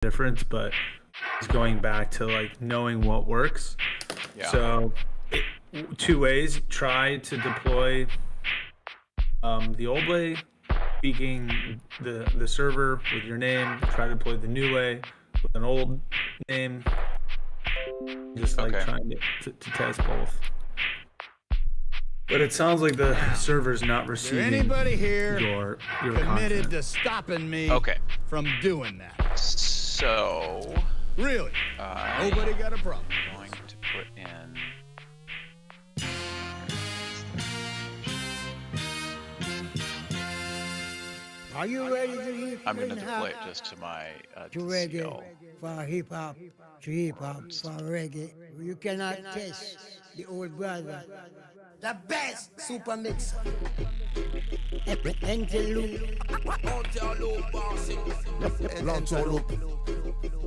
difference, but it's going back to like knowing what works. Yeah. So two ways: try to deploy the old way, speaking the server with your name. Try to deploy the new way with an old name. Just like trying to test both. But it sounds like the server's not receiving anybody here your committed content. to stopping me from doing that. So Really? Nobody got a problem. I'm going to put in. Are you ready to hear? I'm going to deploy it just to my to DCL. reggae, for hip hop, to hip hop, for reggae. You cannot test the old brother. The best super mix. Interlude.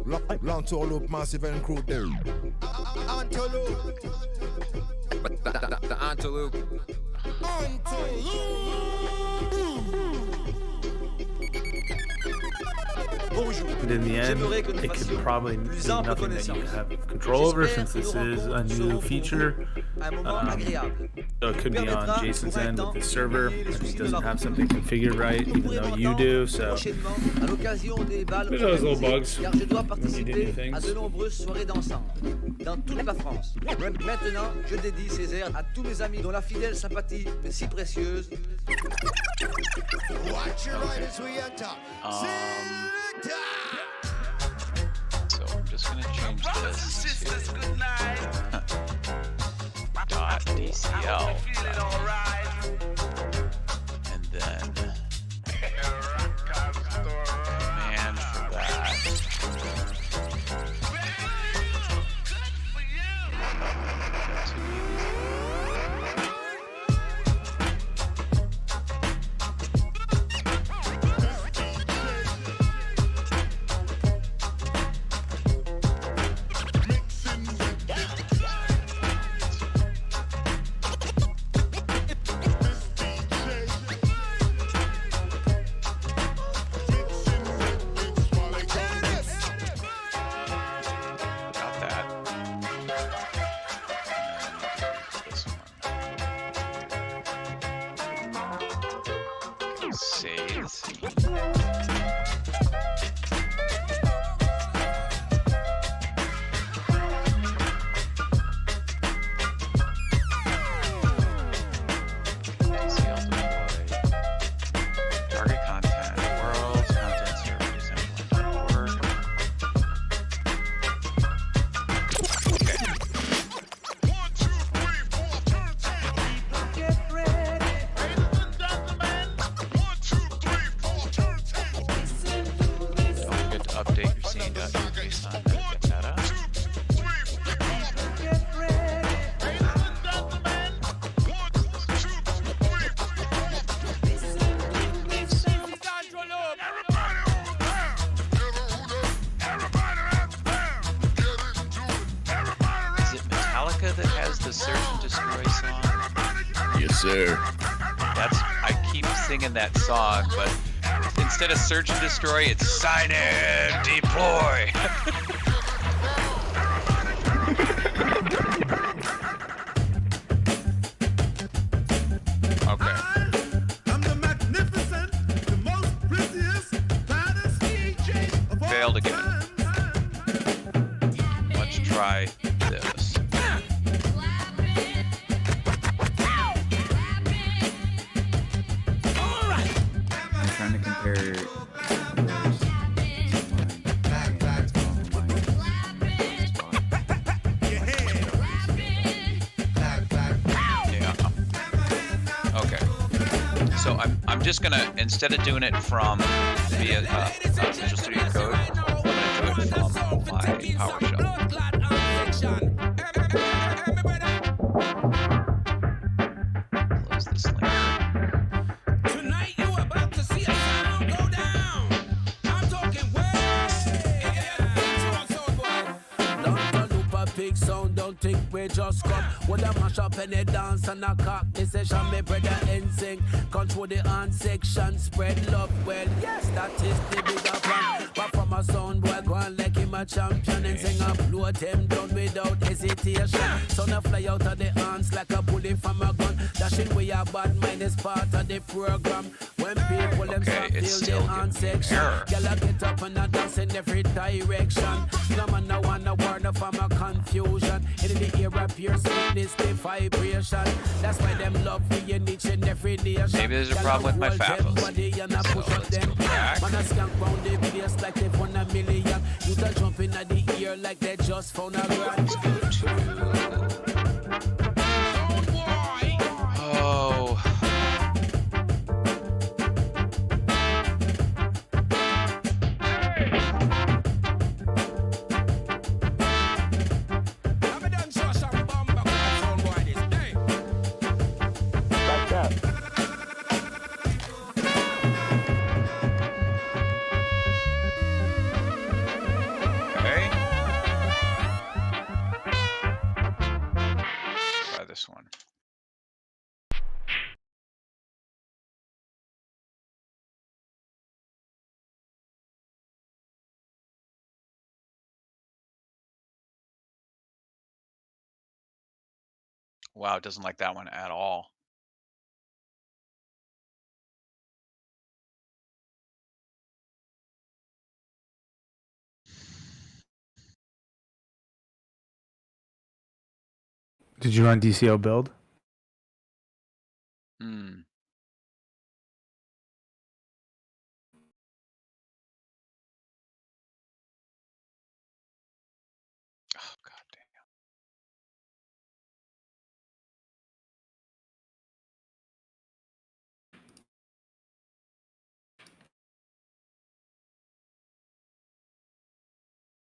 Lantorloop, massive and crew there. The Antelope. And in the end, it could probably be nothing that you have control over since this is a new feature. So it could be on Jason's end with the server, if he doesn't have something configured right, even though you do. So there's those little bugs when you do new things. Dans toute la France. Maintenant, je dédie ces airs à tous mes amis dont la fidèle sympathie est si précieuse. Watch your right as we enter. So I'm just going to change this to .dcl. And then command for that. Got that. And then this one. Save the scene. DCL deploy. Target content. World content server assembly.org. Don't forget to update your scene.uk metadata. Is it Metallica that has the Search and Destroy song? Yes, sir. I keep singing that song, but instead of Search and Destroy, it's Sign and Deploy. Okay. I'm the magnificent, the most prettiest, baddest DJ of all Failed again. Let's try this. I'm trying to compare. Yeah. Okay. So I'm just gonna, instead of doing it from via Visual Studio Code, I'm gonna do it from my PowerShell. Close this link. Tonight you about to see a sound go down. I'm talking Don't loop a big sound, don't think we just come. With a mash up any dance and a cock. This session, me brother in sync. Control the hand section, spread love. Well, yes, that is the bigger plan. But from a sound boy, go on like him a champion and sing upload them down without hesitation. Son of fly out of the hands like a bullet from a gun. Dashing way a bad mind is part of the program. When people them start feel the hand section, y'all get up and a dance in every direction. No man no wanna warn up from a confusion. In the air appears sickness, the vibration. That's why them love me in each and every nation. Maybe there's a problem with my Fafos. So let's go back. Man a skank round the place like they won a million. You can jump in at the ear like they just found a grand. Oh. Okay. Try this one. Wow, it doesn't like that one at all. Did you run DCL build? Hmm. Oh, god damn.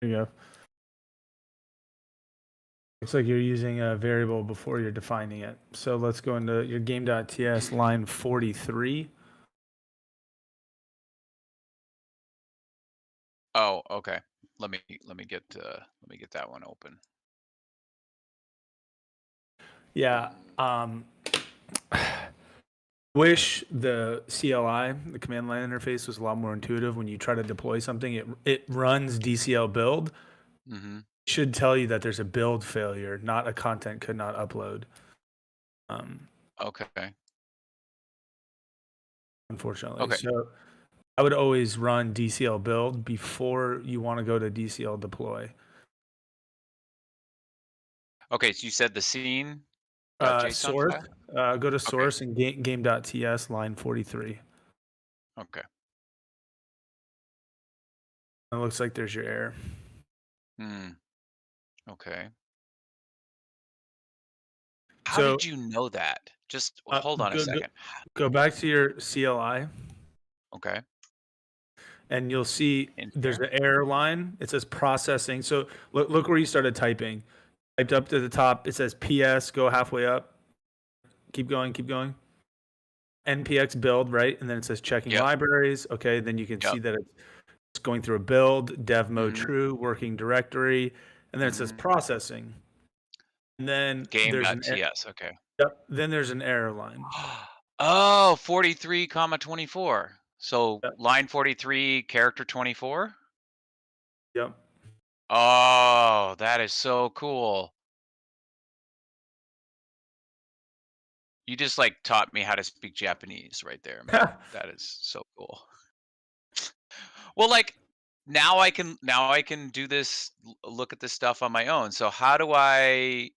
There you go. Looks like you're using a variable before you're defining it. So let's go into your game.ts line 43. Oh, okay. Let me get that one open. Yeah. Wish the CLI, the command line interface, was a lot more intuitive. When you try to deploy something, it runs DCL build. Mm-hmm. Should tell you that there's a build failure, not a content could not upload. Okay. Unfortunately. Okay. So I would always run DCL build before you want to go to DCL deploy. Okay, so you said the scene. Source. Go to source Okay. and game.ts line 43. Okay. It looks like there's your error. Okay. How So, did you know that? Just hold on a second. Go back to your CLI. Okay. And you'll see there's here? an error line. It says processing. So look where you started typing. Typed up to the top. It says PS. Go halfway up. Keep going. Keep going. NPX build, right? And then it says checking libraries. Okay. Then you can see that it's going through a build, dev mode true, working directory. And then it says processing. And then there's an Game.ts. Okay. Yep. Then there's an error line. Oh, 43, 24. So line 43, character 24. Yep. Oh, that is so cool. You just like taught me how to speak Japanese right there, man. That is so cool. Well, like now I can do this, look at this stuff on my own. So how do I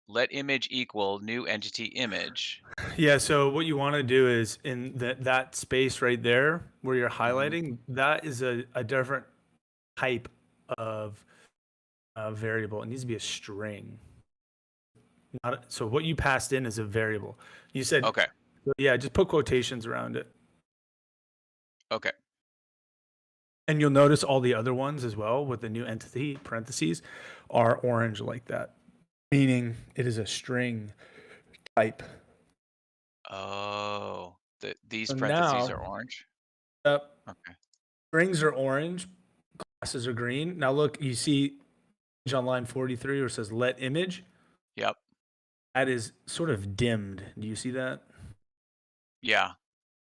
let image equal new entity image? Yeah, so what you want to do is in that space right there where you're highlighting, that is a different type of variable. It needs to be a string. So what you passed in is a variable. You said, okay. Yeah, just put quotations around it. Okay. And you'll notice all the other ones as well with the new entity parentheses are orange like that, meaning it is a string type. Oh, these parentheses are orange? Yep. Okay. Strings are orange, classes are green. Now look, you see on line 43 where it says let image? Yep. That is sort of dimmed. Do you see that? Yeah.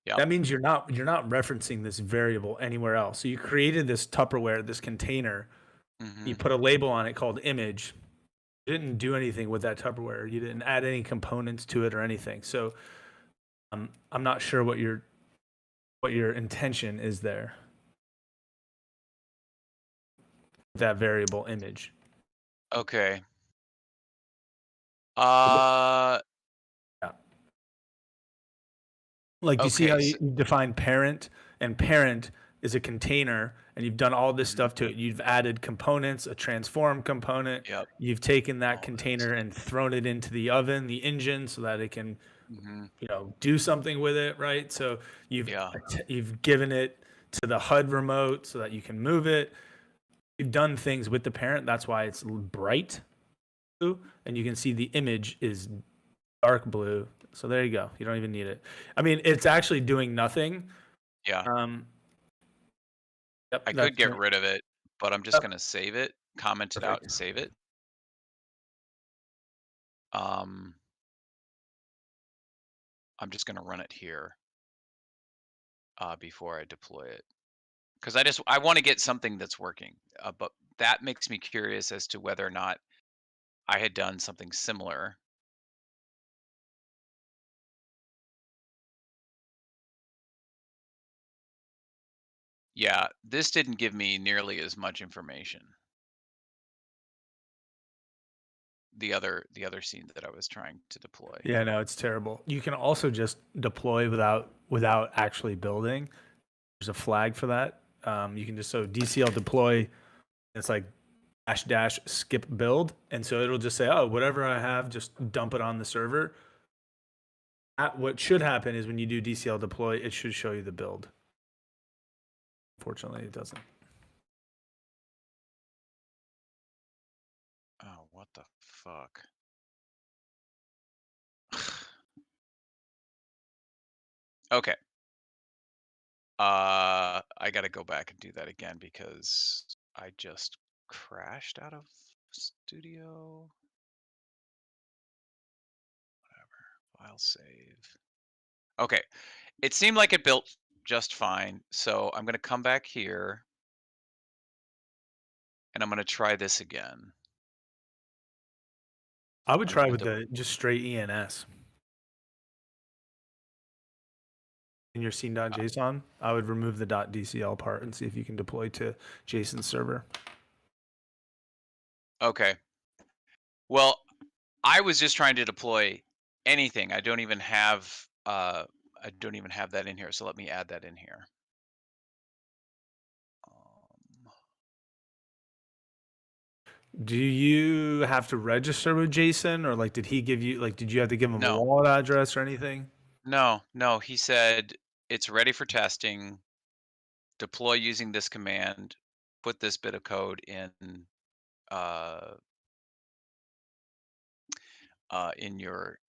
Yeah. That means you're not referencing this variable anywhere else. So you created this Tupperware, this container. You put a label on it called image. You didn't do anything with that Tupperware. You didn't add any components to it or anything. So I'm not sure what your intention is there. That variable image. Okay. Like, you see how Okay, you define parent, and parent is a container, and you've done all this stuff to it. You've added components, a transform component. Yep. You've taken that All container and thrown it into the oven, the engine, so that it can, Mm-hmm. do something with it, right? So you've Yeah. you've given it to the HUD remote so that you can move it. You've done things with the parent. That's why it's bright blue, and you can see the image is dark blue. So there you go. You don't even need it. I mean, it's actually doing nothing. Yeah. Yep, I that's could get it. rid of it, but I'm just Yep. gonna save it, comment it out, Perfect. and save it. I'm just gonna run it here before I deploy it, because I want to get something that's working. But that makes me curious as to whether or not I had done something similar. Yeah, this didn't give me nearly as much information. The other scene that I was trying to deploy. Yeah, no, it's terrible. You can also just deploy without actually building. There's a flag for that. You can just DCL deploy. It's like dash skip build, and so it'll just say, oh, whatever I have, just dump it on the server. What should happen is when you do DCL deploy, it should show you the build. Unfortunately, it doesn't. Oh, what the fuck? Okay. I gotta go back and do that again because I just crashed out of Studio. Whatever. File save. Okay. It seemed like it built just fine. So I'm gonna come back here and I'm gonna try this again. I would try with the just straight ENS. In your scene.json, I would remove the .dcl part and see if you can deploy to JSON server. Okay. Well, I was just trying to deploy anything. I don't even have that in here. So let me add that in here. Do you have to register with Jason, or like, did he give you, like, did you have to give him a wallet address or anything? No. He said it's ready for testing. Deploy using this command. Put this bit of code in your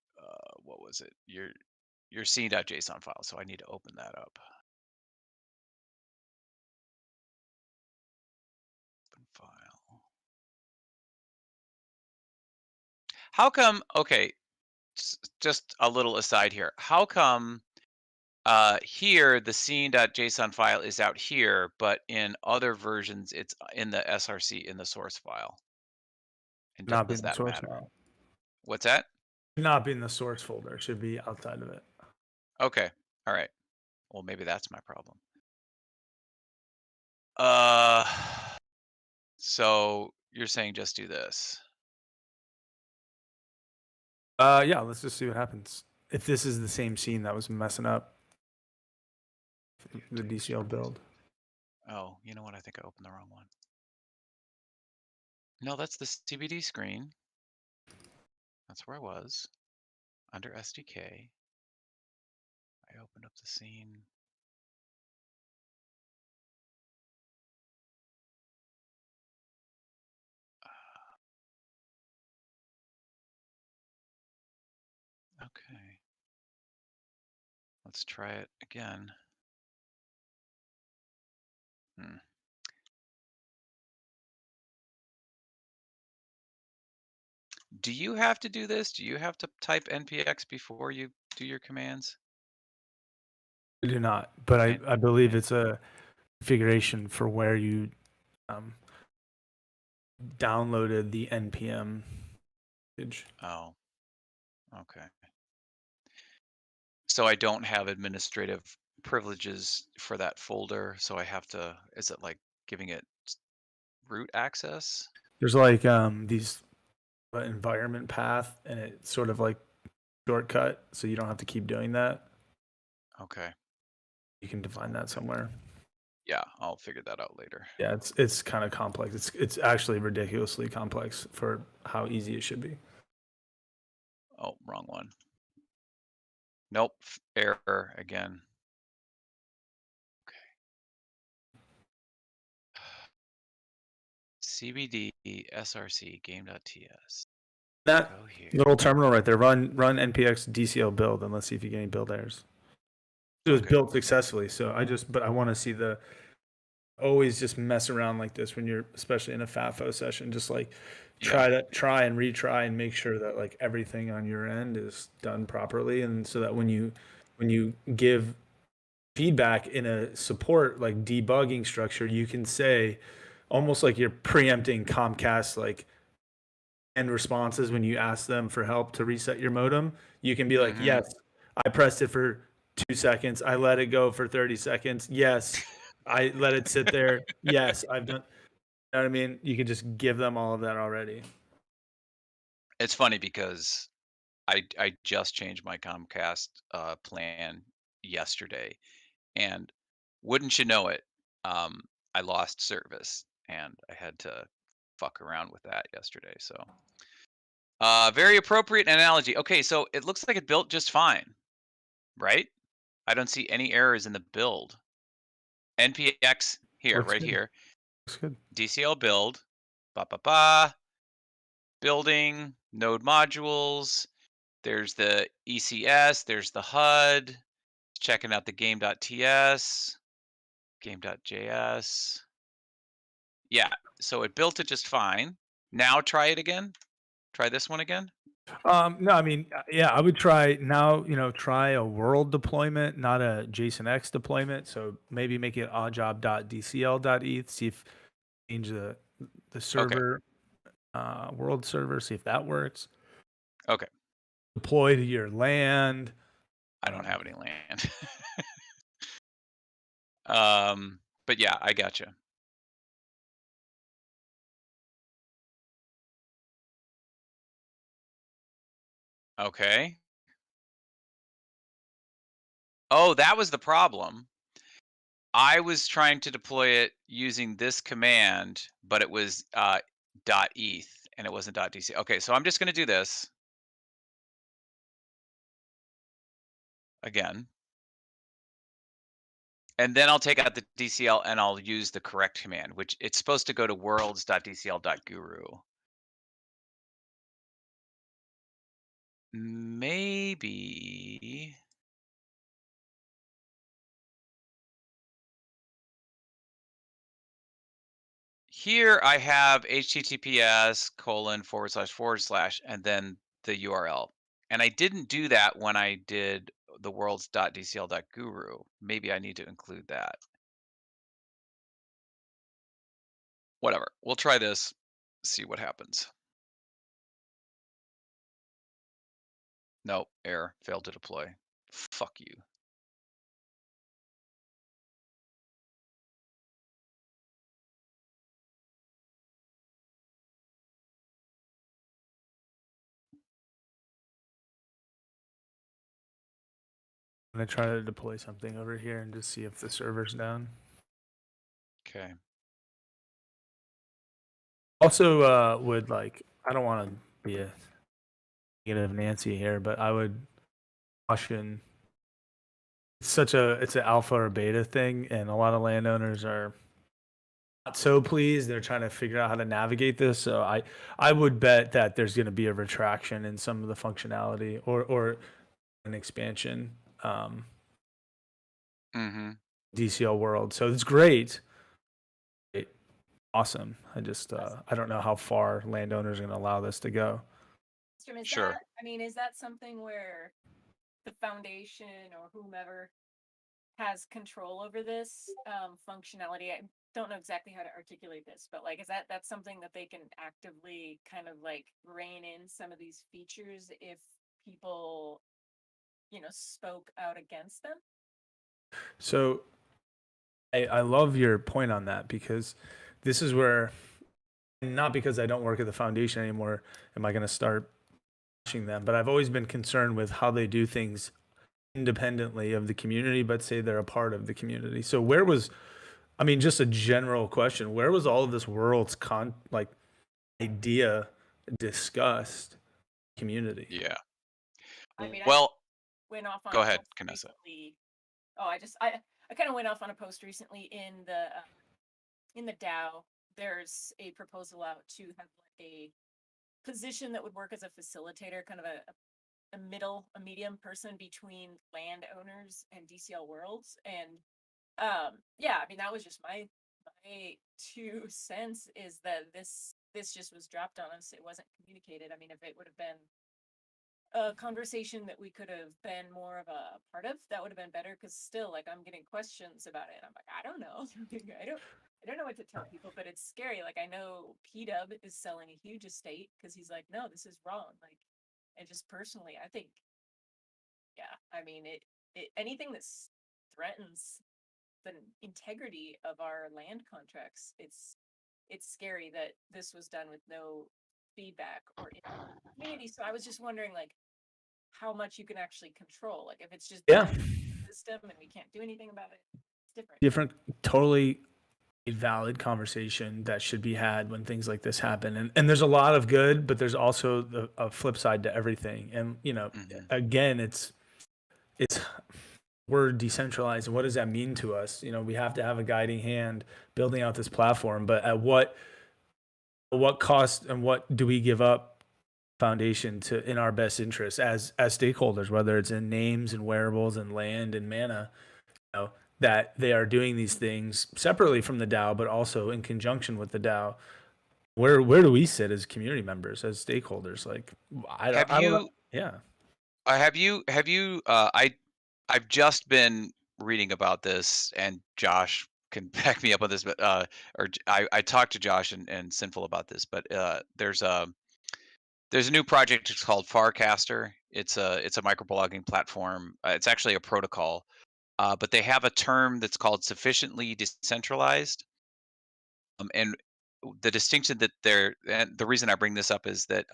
what was it? Your scene.json file. So I need to open that up. Open file. How come? Okay, just a little aside here. How come here the scene.json file is out here, but in other versions it's in the src in the source file? And Not be does in the that source matter? file. What's that? Not be in the source folder. It should be outside of it. Okay. All right. Well, maybe that's my problem. So you're saying just do this? Yeah, let's just see what happens. If this is the same scene that was messing up the DCL build. Oh, you know what? I think I opened the wrong one. No, that's the CBD screen. That's where I was. Under SDK. I opened up the scene. Okay. Let's try it again. Do you have to do this? Do you have to type npx before you do your commands? I do not, but I believe it's a configuration for where you downloaded the npm package. Oh, okay. So I don't have administrative privileges for that folder, so I have to, is it like giving it root access? There's like these environment path, and it's sort of like shortcut, so you don't have to keep doing that. Okay. You can define that somewhere. Yeah, I'll figure that out later. Yeah, it's kind of complex. It's actually ridiculously complex for how easy it should be. Oh, wrong one. Nope, error again. CBD src game.ts. That Go here. little terminal right there, run npx DCL build, and let's see if you get any build errors. It was built successfully, so I want to see always just mess around like this when you're, especially in a Fafo session, just like try and retry and make sure that like everything on your end is done properly, and so that when you give feedback in a support like debugging structure, you can say almost like you're preempting Comcast like end responses when you ask them for help to reset your modem. You can be like, yes, I pressed it for 2 seconds. I let it go for 30 seconds. Yes, I let it sit there. Yes, I've done. You know what I mean? You can just give them all of that already. It's funny because I just changed my Comcast plan yesterday, and wouldn't you know it, I lost service, and I had to fuck around with that yesterday. So, very appropriate analogy. Okay, so it looks like it built just fine, right? I don't see any errors in the build. NPX here, Looks right good. here. Looks good. DCL build, building, node modules. There's the ECS, there's the HUD, checking out the game.ts, game.js. Yeah, so it built it just fine. Now try it again. Try this one again. No, I mean, yeah, I would try now, try a world deployment, not a JSON-X deployment. So maybe make it oddjob.dcl.eth, see if change the server, world server, see if that works. Okay. Deploy to your land. I don't have any land. But yeah, I gotcha. Okay. Oh, that was the problem. I was trying to deploy it using this command, but it was .eth and it wasn't .dc. Okay, so I'm just going to do this again. And then I'll take out the DCL and I'll use the correct command, which it's supposed to go to worlds.dcl.guru. Maybe. Here I have https:// and then the URL. And I didn't do that when I did the worlds.dcl.guru. Maybe I need to include that. Whatever. We'll try this, see what happens. Nope, error, failed to deploy. Fuck you. I'm going to try to deploy something over here and just see if the server's down. Okay. Also, would like, I don't want to be a negative Nancy here, but I would caution. It's an alpha or beta thing, and a lot of landowners are not so pleased. They're trying to figure out how to navigate this. So I would bet that there's going to be a retraction in some of the functionality or an expansion. DCL world. So it's great. Awesome. I just I don't know how far landowners are going to allow this to go. Sure. Is that something where the foundation or whomever has control over this functionality. I don't know exactly how to articulate this, but like, that's something that they can actively kind of like rein in some of these features if people, spoke out against them? So I love your point on that, because this is where, not because I don't work at the foundation anymore, am I going to start watching them, but I've always been concerned with how they do things independently of the community, but say they're a part of the community. So where was, I mean, just a general question, where was all of this world's idea discussed community? Yeah. I mean, Well, went off on go a ahead, post Vanessa. recently. Oh, I kind of went off on a post recently in the DAO. There's a proposal out to have like a position that would work as a facilitator, kind of a medium person between landowners and DCL worlds. And yeah, I mean, that was just my 2 cents, is that this just was dropped on us. It wasn't communicated. I mean, if it would have been a conversation that we could have been more of a part of, that would have been better. Because still, like, I'm getting questions about it. I'm like, I don't know. I don't know what to tell people, but it's scary. Like, I know P-Dub is selling a huge estate because he's like, no, this is wrong. Like, and just personally, I think, yeah, I mean, anything that threatens the integrity of our land contracts, it's scary that this was done with no feedback or community. So I was just wondering, like, how much you can actually control. Like, if it's just Yeah, system and we can't do anything about it, it's different, totally a valid conversation that should be had when things like this happen. And there's a lot of good, but there's also a flip side to everything. And again, it's we're decentralized, and what does that mean to us? We have to have a guiding hand building out this platform, but at what cost, and what do we give up foundation to in our best interest as stakeholders, whether it's in names and wearables and land and mana, that they are doing these things separately from the DAO, but also in conjunction with the DAO. Where do we sit as community members, as stakeholders? Like, I don't know. Yeah. I've just been reading about this, and Josh can back me up on this, but I talked to Josh and Sinful about this, but there's a new project. It's called Farcaster. It's a microblogging platform. It's actually a protocol, but they have a term that's called sufficiently decentralized. And the distinction that and the reason I bring this up is that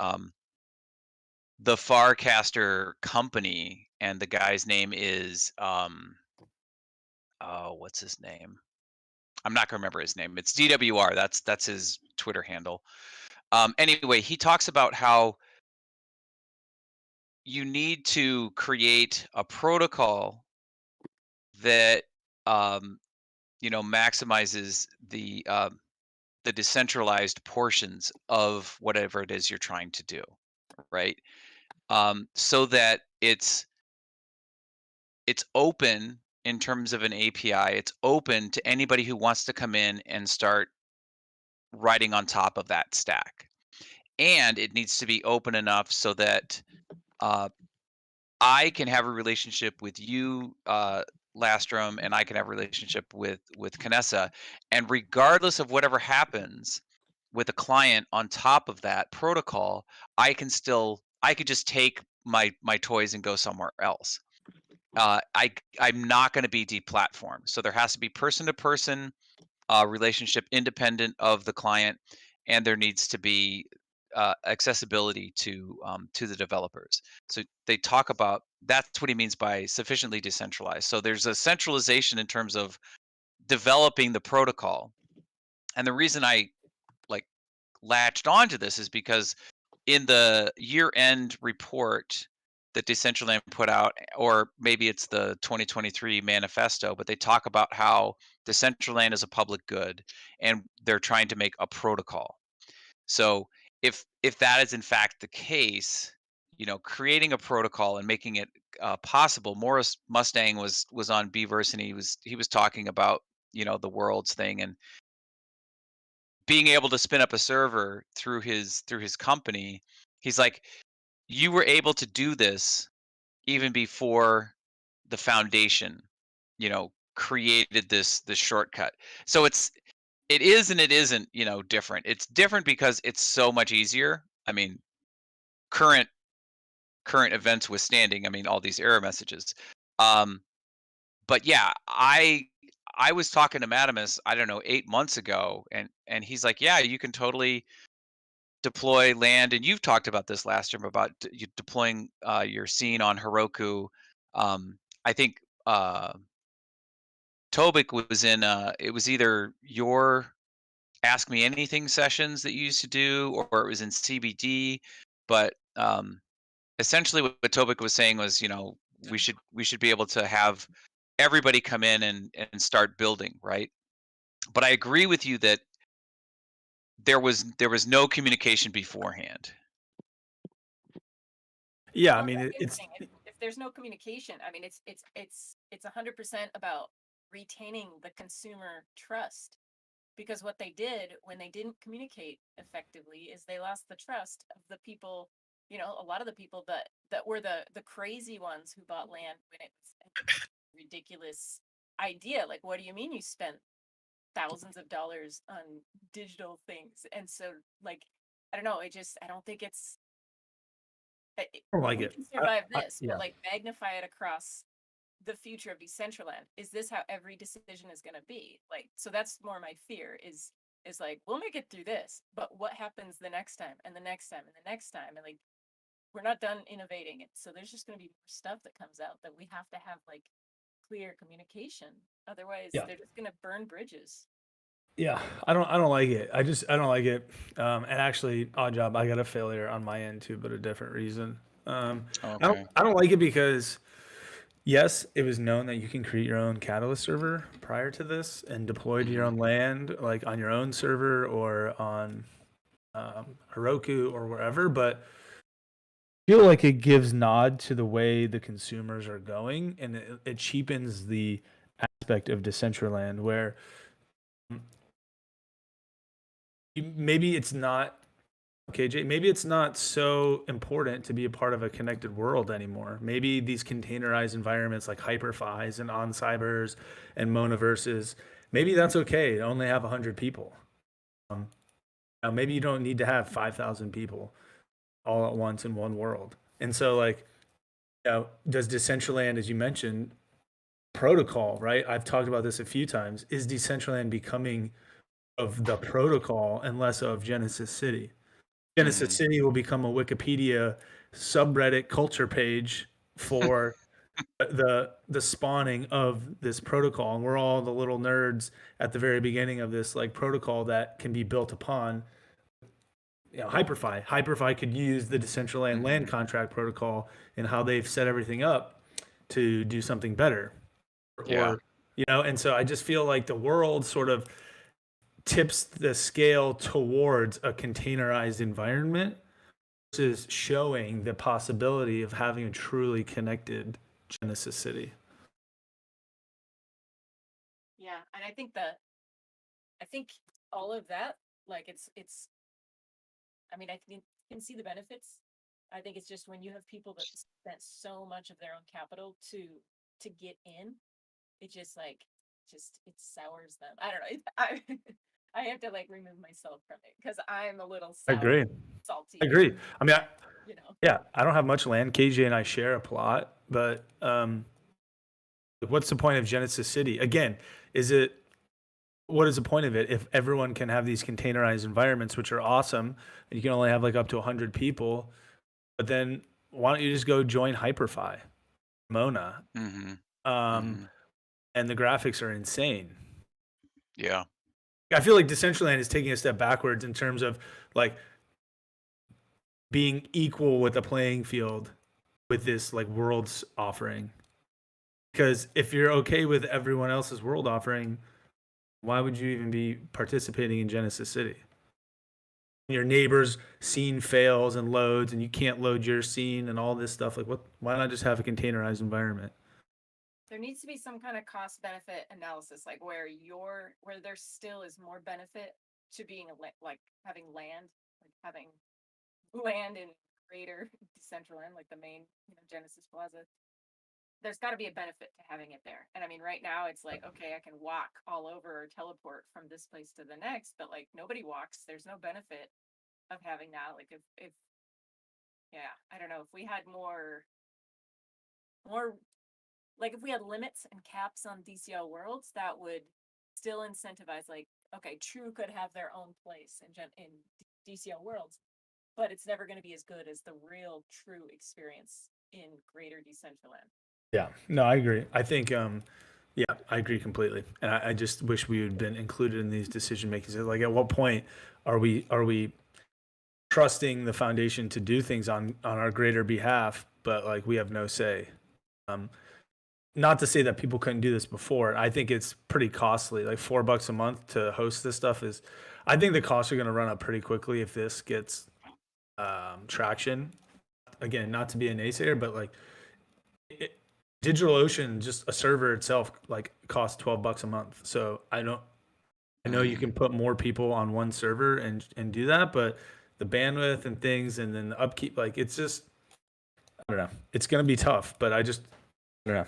the Farcaster company, and the guy's name is oh, what's his name? I'm not gonna remember his name. It's DWR. That's his Twitter handle. Anyway, he talks about how you need to create a protocol that maximizes the decentralized portions of whatever it is you're trying to do, right? So that it's open in terms of an API. It's open to anybody who wants to come in and start writing on top of that stack. And it needs to be open enough so that I can have a relationship with you, Lastrom, and I can have a relationship with Canessa. And regardless of whatever happens with a client on top of that protocol, I could just take my toys and go somewhere else. I'm not going to be deplatformed. So there has to be person-to-person relationship independent of the client, and there needs to be accessibility to the developers. So they talk about, that's what he means by sufficiently decentralized. So there's a centralization in terms of developing the protocol. And the reason I latched onto this is because in the year-end report that Decentraland put out, or maybe it's the 2023 manifesto, but they talk about how Decentraland is a public good and they're trying to make a protocol. So if that is in fact the case, creating a protocol and making it possible. Morris Mustang was on Beaverse, and he was talking about the worlds thing, and being able to spin up a server through his company. He's like, you were able to do this even before the foundation created this shortcut. So it is and it isn't, different. It's different because it's so much easier. I mean, current events withstanding, I mean, all these error messages. Um, but yeah, I was talking to Madamus, I don't know, 8 months ago, and he's like, yeah, you can totally deploy land, and you've talked about this last term about you deploying your scene on Heroku. I think Tobik was in it was either your Ask Me Anything sessions that you used to do, or it was in CBD. But essentially, what Tobik was saying was, we should be able to have everybody come in and start building, right? But I agree with you that there was no communication beforehand. Yeah, I Well, mean, that's the other it's thing. If there's no communication, I mean, it's 100% about retaining the consumer trust. Because what they did when they didn't communicate effectively is they lost the trust of the people, a lot of the people that were the crazy ones who bought land when it was a ridiculous idea. Like, what do you mean you spent thousands of dollars on digital things? And so, like, I don't know, I don't think it's I don't like we it. can survive this, Yeah. but like magnify it across the future of Decentraland. Is this how every decision is going to be? Like, so that's more my fear is like, we'll make it through this, but what happens the next time and the next time and the next time? And like, we're not done innovating it. So there's just going to be more stuff that comes out that we have to have like clear communication. Otherwise, Yeah. they're just going to burn bridges. Yeah, I don't like it. I don't like it. And actually, odd job, I got a failure on my end too, but a different reason. Okay. I don't like it because yes, it was known that you can create your own Catalyst server prior to this and deploy to your Mhm. own land, like on your own server or on Heroku or wherever. But I feel like it gives nod to the way the consumers are going, and it cheapens the aspect of Decentraland where maybe it's not okay, Jay, maybe it's not so important to be a part of a connected world anymore. Maybe these containerized environments like Hyperfis and OnCybers and Monaverses, maybe that's okay to only have 100 people. Now maybe you don't need to have 5,000 people all at once in one world. And so, like, does Decentraland, as you mentioned, protocol, right? I've talked about this a few times. Is Decentraland becoming of the protocol and less of Genesis City? Genesis Mhm. City will become a Wikipedia subreddit culture page for the spawning of this protocol, and we're all the little nerds at the very beginning of this like protocol that can be built upon. Hyperfi could use the Decentraland land Mhm. contract protocol and how they've set everything up to do something better, Yeah. or and so I just feel like the world sort of tips the scale towards a containerized environment versus showing the possibility of having a truly connected Genesis City. Yeah. And I think all of that, like it's I mean, I can see the benefits. I think it's just when you have people that spent so much of their own capital to get in, it just like it sours them. I don't know. I have to like remove myself from it because I'm a little I sour, agree. salty. I agree. I mean, You know. yeah, I don't have much land. KJ and I share a plot, but what's the point of Genesis City? Again, what is the point of it if everyone can have these containerized environments, which are awesome, and you can only have like up to 100 people? But then why don't you just go join Hyperfi, Mona? Mhm. Um, Mhm. and the graphics are insane. Yeah. I feel like Decentraland is taking a step backwards in terms of like being equal with the playing field with this like world's offering. Because if you're okay with everyone else's world offering, why would you even be participating in Genesis City? Your neighbor's scene fails and loads, and you can't load your scene and all this stuff. Like, what? Why not just have a containerized environment? There needs to be some kind of cost benefit analysis, like where there still is more benefit to being like having land, like having land in greater Decentraland, like the main, Genesis Plaza, there's got to be a benefit to having it there. And I mean, right now it's like, okay, I can walk all over or teleport from this place to the next, but like nobody walks. There's no benefit of having that. Like if yeah, I don't know, if we had more like if we had limits and caps on DCL worlds, that would still incentivize like, okay, True could have their own place in DCL worlds, but it's never going to be as good as the real True experience in Greater Decentraland. Yeah, no, I agree. I think, yeah, I agree completely. And I just wish we had been included in these decision makings. Like, at what point are we trusting the foundation to do things on our greater behalf, but like we have no say? Not to say that people couldn't do this before. I think it's pretty costly. Like $4 a month to host this stuff is, I think the costs are going to run up pretty quickly if this gets traction. Again, not to be a naysayer, but like DigitalOcean, just a server itself, like costs $12 a month. So I know you can put more people on one server and do that, but the bandwidth and things, and then the upkeep, like it's just, I don't know. It's going to be tough, but I don't know.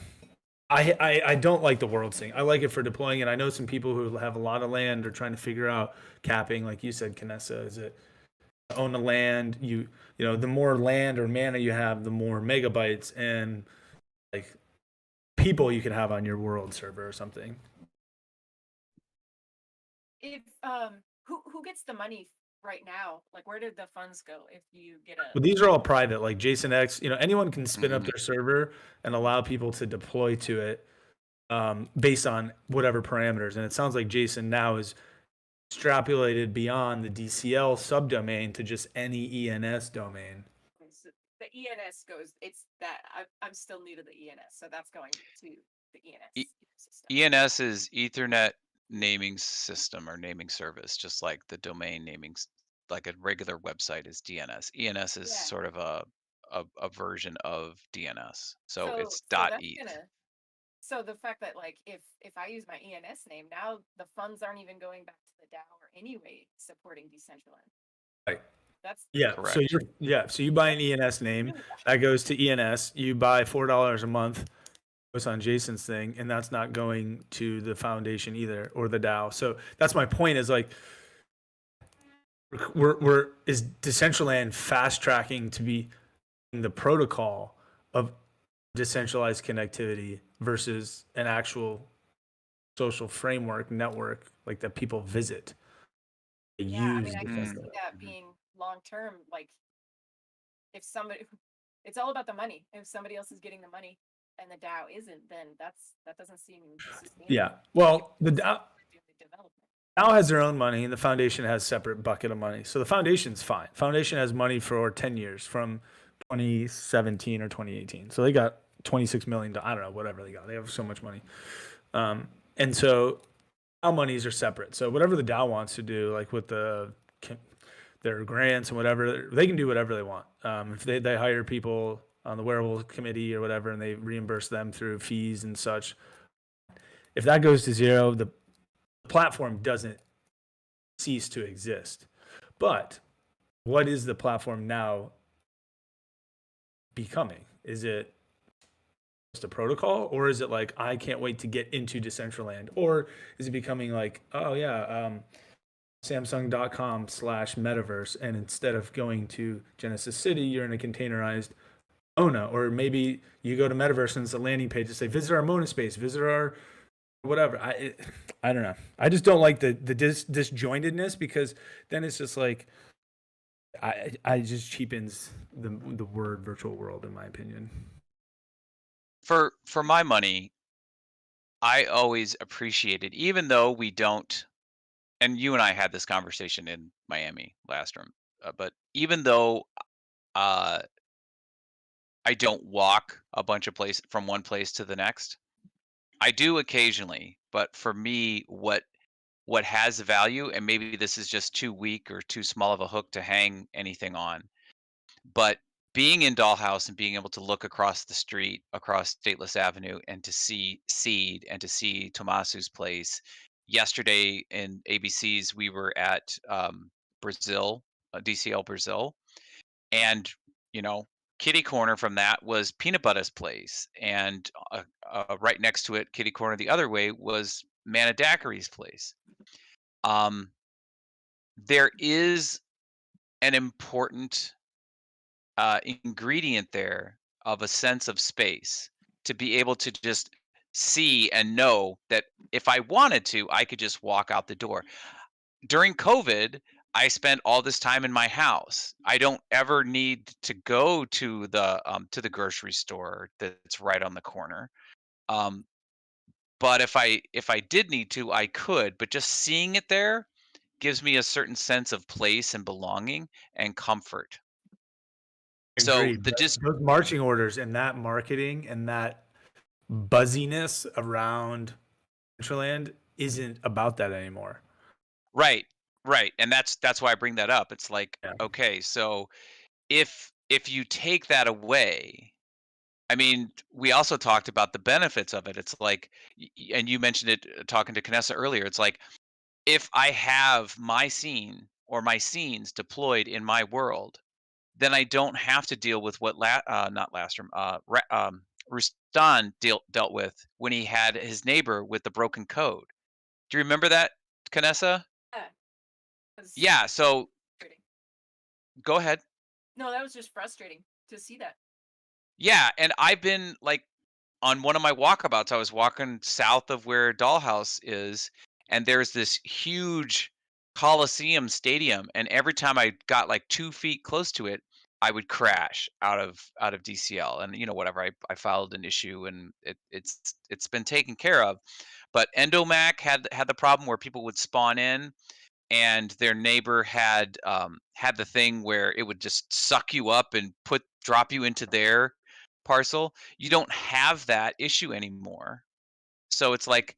I don't like the world thing. I like it for deploying it. I know some people who have a lot of land are trying to figure out capping, like you said, Canessa. Is it own the land? You know, the more land or mana you have, the more megabytes and like people you can have on your world server or something. If who gets the money right now? Like, where did the funds go if you get a? Well, these are all private, like Jason X. You know, anyone can spin up their server and allow people to deploy to it based on whatever parameters. And it sounds like Jason now is extrapolated beyond the DCL subdomain to just any ENS domain. So the ENS goes. It's that I'm still new to the ENS, so that's going to the ENS system. ENS is Ethernet naming system or naming service, just like the domain naming, like a regular website is DNS. ENS is sort of a version of DNS. So it's .eth. So the fact that like if I use my ENS name, now the funds aren't even going back to the DAO or anyway supporting Decentraland. Right. That's correct. So you buy an ENS name that goes to ENS. You buy $4 a month. Goes on Jason's thing, and that's not going to the foundation either or the DAO. So that's my point. Is like is Decentraland fast tracking to be in the protocol of decentralized connectivity versus an actual social framework network like that people visit. Yeah, I mean, I can see that being long term. Like, if somebody, it's all about the money. If somebody else is getting the money and the DAO isn't, then that doesn't seem sustainable. Yeah, well, the DAO has their own money, and the foundation has separate bucket of money. So the foundation's fine. Foundation has money for 10 years from 2017 or 2018. So they got $26 million. I don't know, whatever they got. They have so much money. And so DAO monies are separate. So whatever the DAO wants to do, like with their grants and whatever, they can do whatever they want. If they hire people on the wearable committee or whatever, and they reimburse them through fees and such. If that goes to zero, the platform doesn't cease to exist. But what is the platform now becoming? Is it just a protocol, or is it like, I can't wait to get into Decentraland? Or is it becoming like, oh yeah, Samsung.com/metaverse, and instead of going to Genesis City, you're in a containerized Mona, or maybe you go to Metaverse and it's a landing page to say, visit our Mona space, visit our whatever. I don't know. I just don't like the disjointedness, because then it's just like, I just cheapens the word virtual world, in my opinion. For my money, I always appreciated, even though we don't, and you and I had this conversation in Miami last room, but even though I don't walk a bunch of places from one place to the next, I do occasionally. But for me, what has value, and maybe this is just too weak or too small of a hook to hang anything on, but being in Dollhouse and being able to look across the street, across Stateless Avenue, and to see Seed and to see Tomasu's place. Yesterday in ABC's, we were at Brazil, DCL Brazil, and you know, kitty corner from that was Peanut Butter's place, and right next to it, kitty corner the other way, was Mana Daiquiri's place. There is an important ingredient there of a sense of space to be able to just see and know that if I wanted to, I could just walk out the door. During COVID, I spent all this time in my house. I don't ever need to go to the grocery store that's right on the corner. But if I did need to, I could. But just seeing it there gives me a certain sense of place and belonging and comfort. So Agreed. the just Those marching orders and that marketing and that buzziness around Decentraland isn't about that anymore. right, right, and that's why I bring that up. It's like, Yeah. okay, so if you take that away, I mean, we also talked about the benefits of it. It's like, and you mentioned it talking to Canessa earlier. It's like, if I have my scene or my scenes deployed in my world, then I don't have to deal with what not Lastrom, Rustan dealt with when he had his neighbor with the broken code. Do you remember that, Canessa? Yeah. It was Yeah. So frustrating. go ahead. No, that was just frustrating to see that. Yeah, and I've been like on one of my walkabouts. I was walking south of where Dollhouse is, and there's this huge Coliseum stadium, and every time I got like 2 feet close to it, I would crash out of DCL. And whatever, I filed an issue, and it's been taken care of. But Endomac had the problem where people would spawn in, and their neighbor had the thing where it would just suck you up and drop you into their parcel. You don't have that issue anymore. So it's like,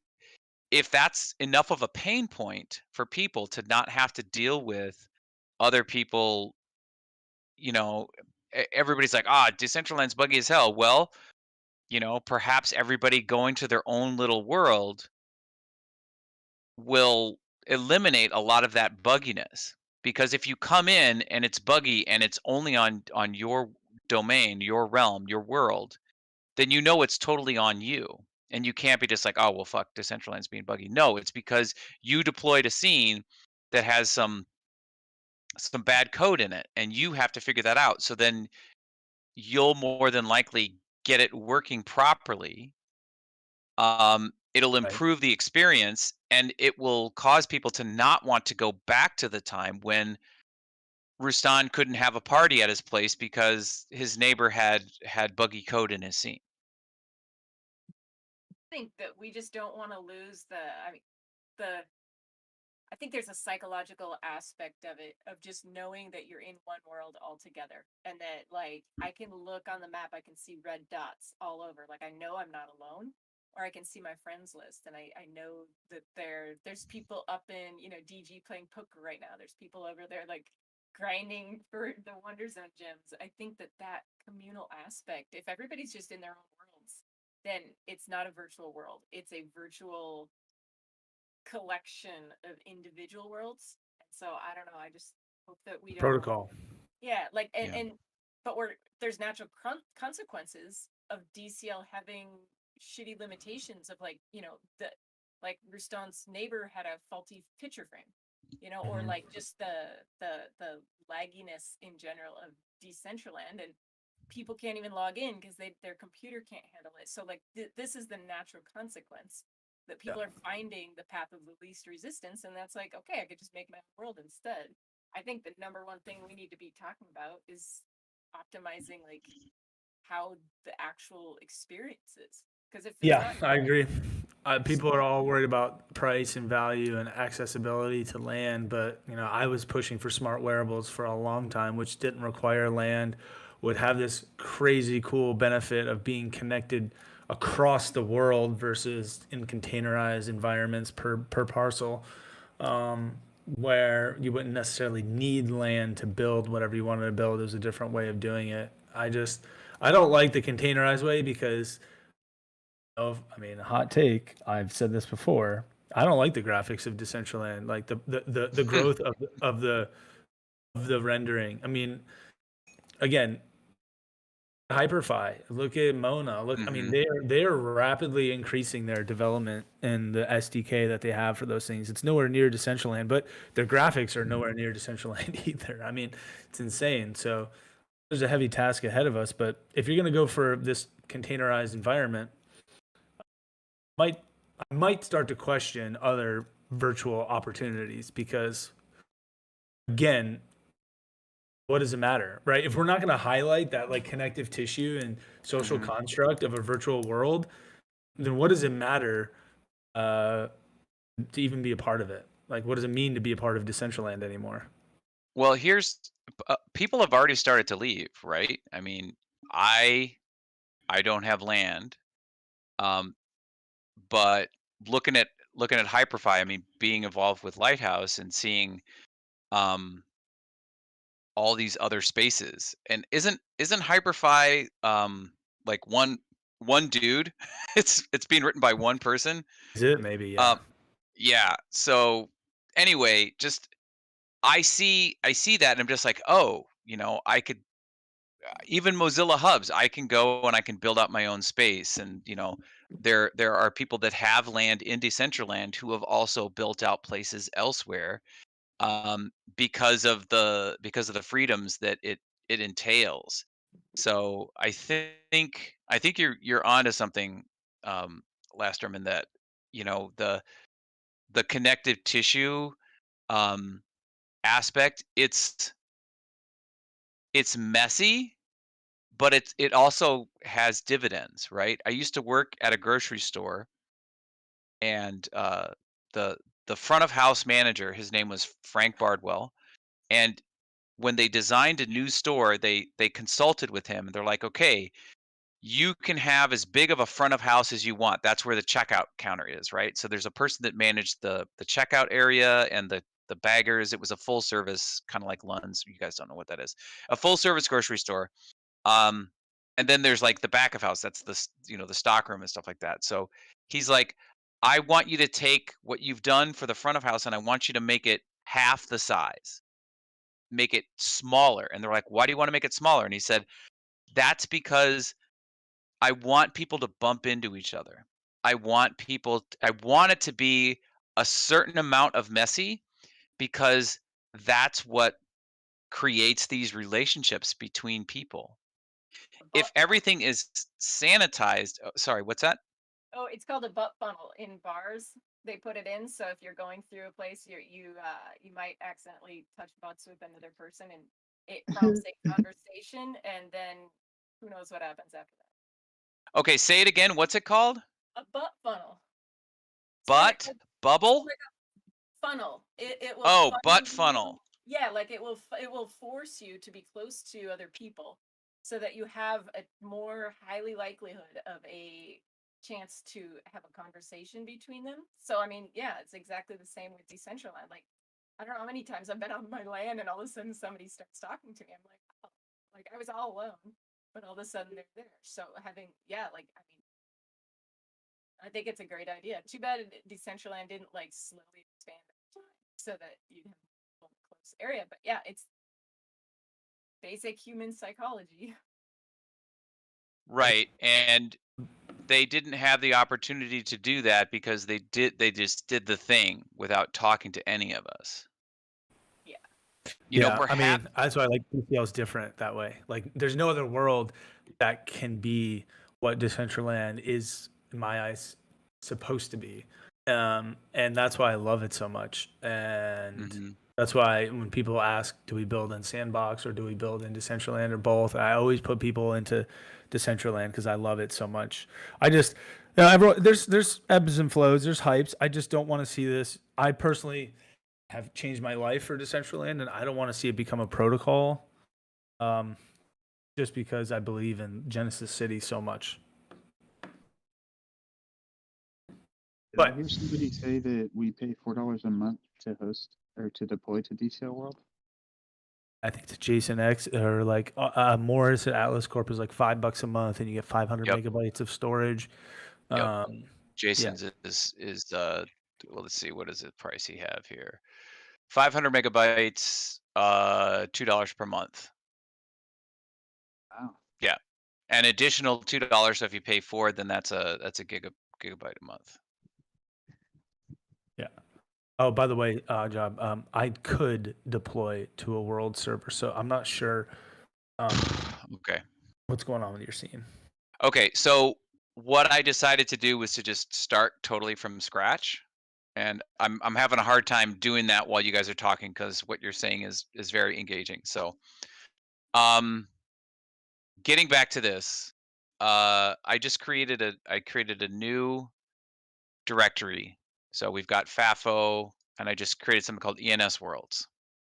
if that's enough of a pain point for people to not have to deal with other people, everybody's like, Decentraland's buggy as hell. Well, perhaps everybody going to their own little world will eliminate a lot of that bugginess. Because if you come in and it's buggy and it's only on your domain, your realm, your world, then it's totally on you. And you can't be just like, oh, well, fuck, Decentraland's being buggy. No, it's because you deployed a scene that has some bad code in it, and you have to figure that out. So then you'll more than likely get it working properly. It'll Right. improve the experience, and it will cause people to not want to go back to the time when Rustan couldn't have a party at his place because his neighbor had buggy code in his scene. I think that we just don't want to lose I think there's a psychological aspect of it, of just knowing that you're in one world altogether, and that like I can look on the map, I can see red dots all over. Like I know I'm not alone, or I can see my friends list, and I know that there's people up in DG playing poker right now. There's people over there like grinding for the Wonder Zone gems. I think that communal aspect, if everybody's just in their own worlds, then it's not a virtual world. It's a virtual collection of individual worlds. And so I don't know. I just hope that we don't. Protocol. Yeah, like but there's natural consequences of DCL having shitty limitations of like like Rustan's neighbor had a faulty picture frame, or like just the lagginess in general of Decentraland, and people can't even log in because their computer can't handle it. So like this is the natural consequence, that people are finding the path of the least resistance, and that's like, okay, I could just make my own world instead. I think the number one thing we need to be talking about is optimizing like how the actual experience is. Because if I agree. People are all worried about price and value and accessibility to land, but I was pushing for smart wearables for a long time, which didn't require land, would have this crazy cool benefit of being connected across the world versus in containerized environments per parcel, where you wouldn't necessarily need land to build whatever you wanted to build. There's a different way of doing it. I don't like the containerized way because a hot take. I've said this before. I don't like the graphics of Decentraland, like the growth of the rendering. I mean, again, Hyperfi, look at Mona. Look, I mean, they're rapidly increasing their development and the SDK that they have for those things. It's nowhere near Decentraland, but their graphics are nowhere near Decentraland either. I mean, it's insane. So there's a heavy task ahead of us. But if you're going to go for this containerized environment, I might start to question other virtual opportunities because, again, what does it matter, right? If we're not going to highlight that like connective tissue and social construct of a virtual world, then what does it matter to even be a part of it? Like, what does it mean to be a part of Decentraland anymore? Well, here's people have already started to leave, right? I mean, I don't have land, but looking at Hyperfi, I mean, being involved with Lighthouse and seeing all these other spaces, and isn't Hyperfi like one dude? It's being written by one person. Is it? Maybe, yeah. Yeah. So anyway, just I see that and I'm just like, oh, you know, I could even Mozilla Hubs, I can go and I can build out my own space. And you know, there are people that have land in Decentraland who have also built out places elsewhere, because of the freedoms that it entails. So I think you're onto something, Lasterman, in that, you know, the connective tissue aspect. It's messy, but it also has dividends, right? I used to work at a grocery store, and the front of house manager, his name was Frank Bardwell, and when they designed a new store, they consulted with him, and they're like, okay, you can have as big of a front of house as you want. That's where the checkout counter is, right? So there's a person that managed the checkout area and the baggers. It was a full service, kind of like Lund's. You guys don't know what that is. A full service grocery store. Um, and then there's like the back of house. That's the stock room and stuff like that. So he's like, I want you to take what you've done for the front of house and I want you to make it half the size, make it smaller. And they're like, why do you want to make it smaller? And he said, that's because I want people to bump into each other. I want it to be a certain amount of messy, because that's what creates these relationships between people. If everything is sanitized, sorry, what's that? Oh, it's called a butt funnel in bars. They put it in, so if you're going through a place, you might accidentally touch butts with another person, and it prompts a conversation, and then who knows what happens after that. Okay, say it again. What's it called? A butt funnel. Butt bubble? Like a funnel. It will. Oh, butt funnel. Yeah, like it will force you to be close to other people, so that you have a more highly likelihood of a chance to have a conversation between them. So I mean, yeah, it's exactly the same with Decentraland. Like, I don't know how many times I've been on my land and all of a sudden somebody starts talking to me. I'm like, oh, like I was all alone, but all of a sudden they're there. So having, yeah, like, I mean, I think it's a great idea. Too bad Decentraland didn't like slowly expand so that you'd have a close area. But yeah, it's basic human psychology. Right. And they didn't have the opportunity to do that because they just did the thing without talking to any of us. Yeah. You know, I mean, that's why I like PCL is different that way. Like, there's no other world that can be what Decentraland is, in my eyes, supposed to be. And that's why I love it so much. And that's why when people ask, do we build in Sandbox or do we build in Decentraland or both, I always put people into Decentraland because I love it so much. I just, you know, everyone, there's ebbs and flows, there's hypes. I just don't want to see this. I personally have changed my life for Decentraland, and I don't want to see it become a protocol, just because I believe in Genesis City so much. Did I hear somebody say that we pay $4 a month to host or to deploy to DCL World? I think to Jason X or like Morris at Atlas Corp is like $5 a month, and you get 500 megabytes of storage. Jason's is well, let's see, what is the price he have here? 500 megabytes, $2 per month. Wow. Yeah. An additional $2. So if you pay 4, then that's a gigabyte a month. Yeah. Oh, by the way, Job, I could deploy to a world server, so I'm not sure Okay. what's going on with your scene. Okay, so what I decided to do was to just start totally from scratch, and I'm having a hard time doing that while you guys are talking because what you're saying is very engaging. So, getting back to this, I created a new directory. So we've got Fafo, and I just created something called ENS Worlds.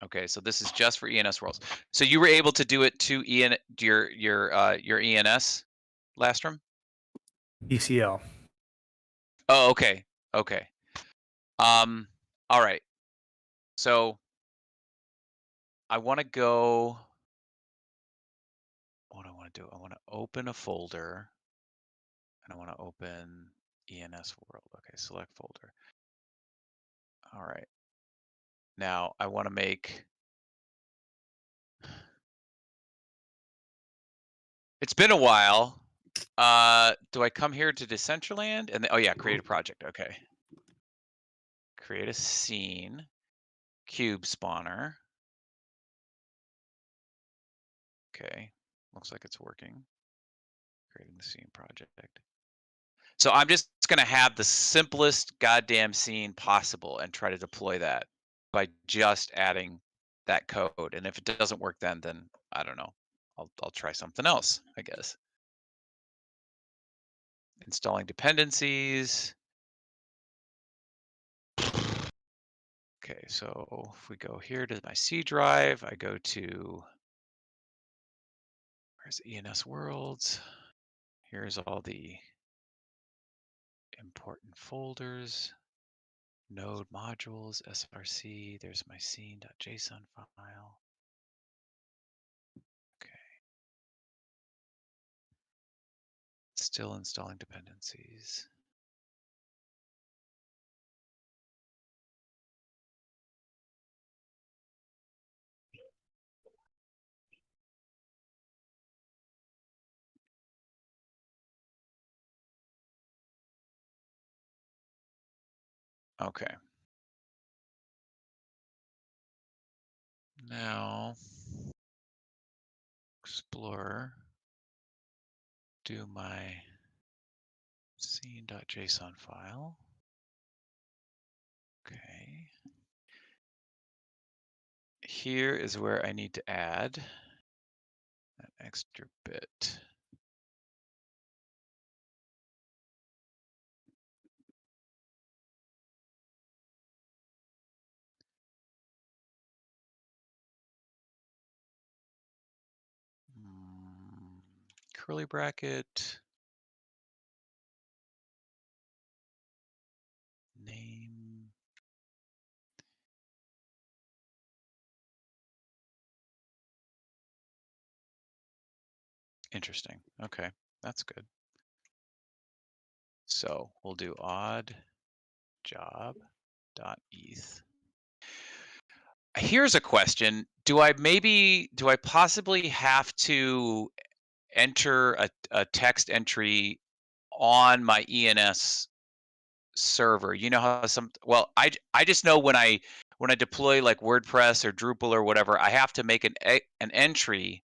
Okay, so this is just for ENS Worlds. So you were able to do it to your ENS, Lastrom? ECL. Oh, okay. Okay. All right. So I want to go. What do I want to do? I want to open a folder, and I want to open ENS World. Okay, select folder. All right. Now I want to make. It's been a while. Do I come here to Decentraland? And oh yeah, create a project. Okay. Create a scene. Cube spawner. Okay. Looks like it's working. Creating the scene project. So I'm just going to have the simplest goddamn scene possible and try to deploy that by just adding that code. And if it doesn't work, then I don't know. I'll try something else, I guess. Installing dependencies. Okay, so if we go here to my C drive, I go to, where's ENS Worlds? Here's all the important folders, node modules, src, there's my scene.json file. Okay. Still installing dependencies. Okay. Now, Explorer, do my scene.json file. Okay. Here is where I need to add an extra bit. Curly bracket, name. Interesting. Okay, that's good. So we'll do odd job.eth. Here's a question. Do I possibly have to enter a text entry on my ENS server? You know how I just know when I deploy like WordPress or Drupal or whatever, I have to make an entry,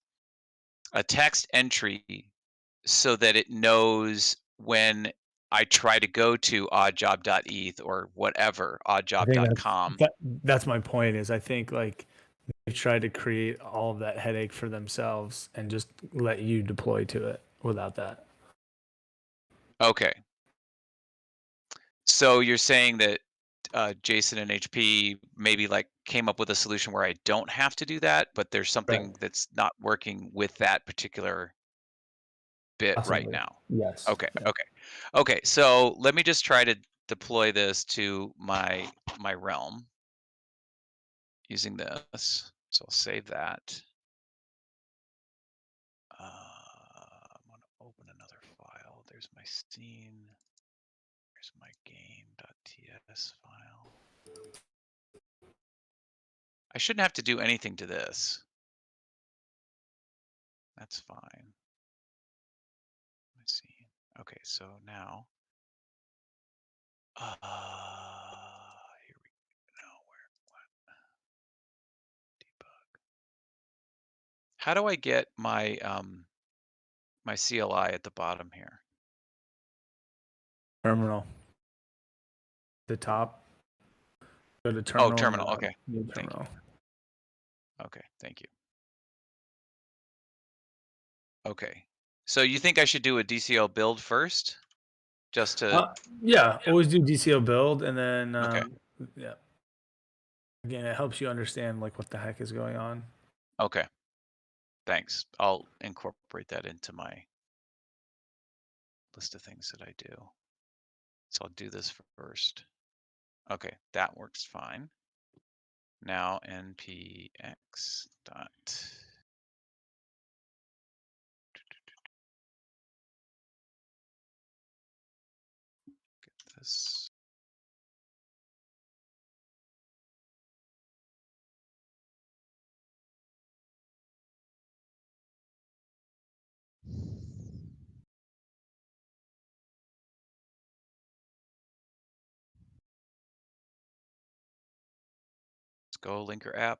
a text entry, so that it knows when I try to go to oddjob.eth or whatever, oddjob.com. That's my point. Is I think like they've tried to create all of that headache for themselves and just let you deploy to it without that. Okay. So you're saying that Jason and HP maybe like came up with a solution where I don't have to do that, but there's something that's not working with that particular bit right now. Yes. Okay. Okay. Okay. So let me just try to deploy this to my realm using this. So I'll save that. I'm going to open another file. There's my scene. There's my game.ts file. I shouldn't have to do anything to this. That's fine. Okay, so now, here we go. What? Debug. How do I get my my CLI at the bottom here? Terminal. The top. Go to terminal. Oh, terminal. Okay. New Thank terminal. you. Okay, thank you. Okay. So you think I should do a DCL build first? Just to Yeah, always do DCL build, and then Okay. yeah. Again, it helps you understand like what the heck is going on. Okay. Thanks. I'll incorporate that into my list of things that I do. So I'll do this first. Okay, that works fine. Now npx dot get this. Let's go linker app.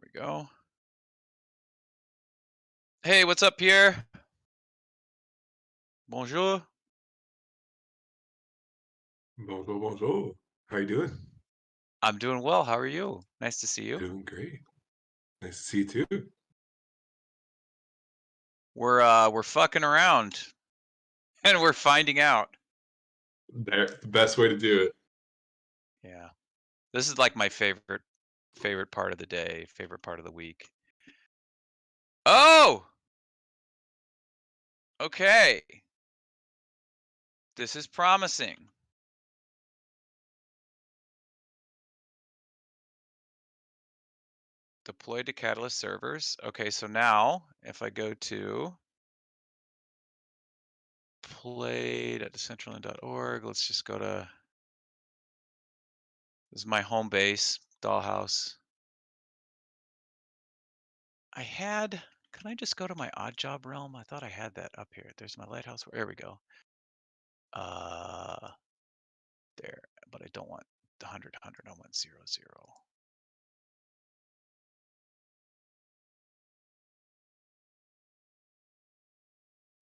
There we go. Hey, what's up, Pierre? Bonjour. Bonjour, bonjour. How you doing? I'm doing well. How are you? Nice to see you. Doing great. Nice to see you too. We're fucking around and we're finding out. That's the best way to do it. Yeah. This is like my favorite part of the day, favorite part of the week. Oh! Okay. This is promising. Deployed to Catalyst servers. Okay, so now if I go to play.decentraland.org, let's just go to, this is my home base, Dollhouse. Can I just go to my odd job realm? I thought I had that up here. There's my lighthouse. There we go. There, but I don't want the 100, 100. I want 0, 0.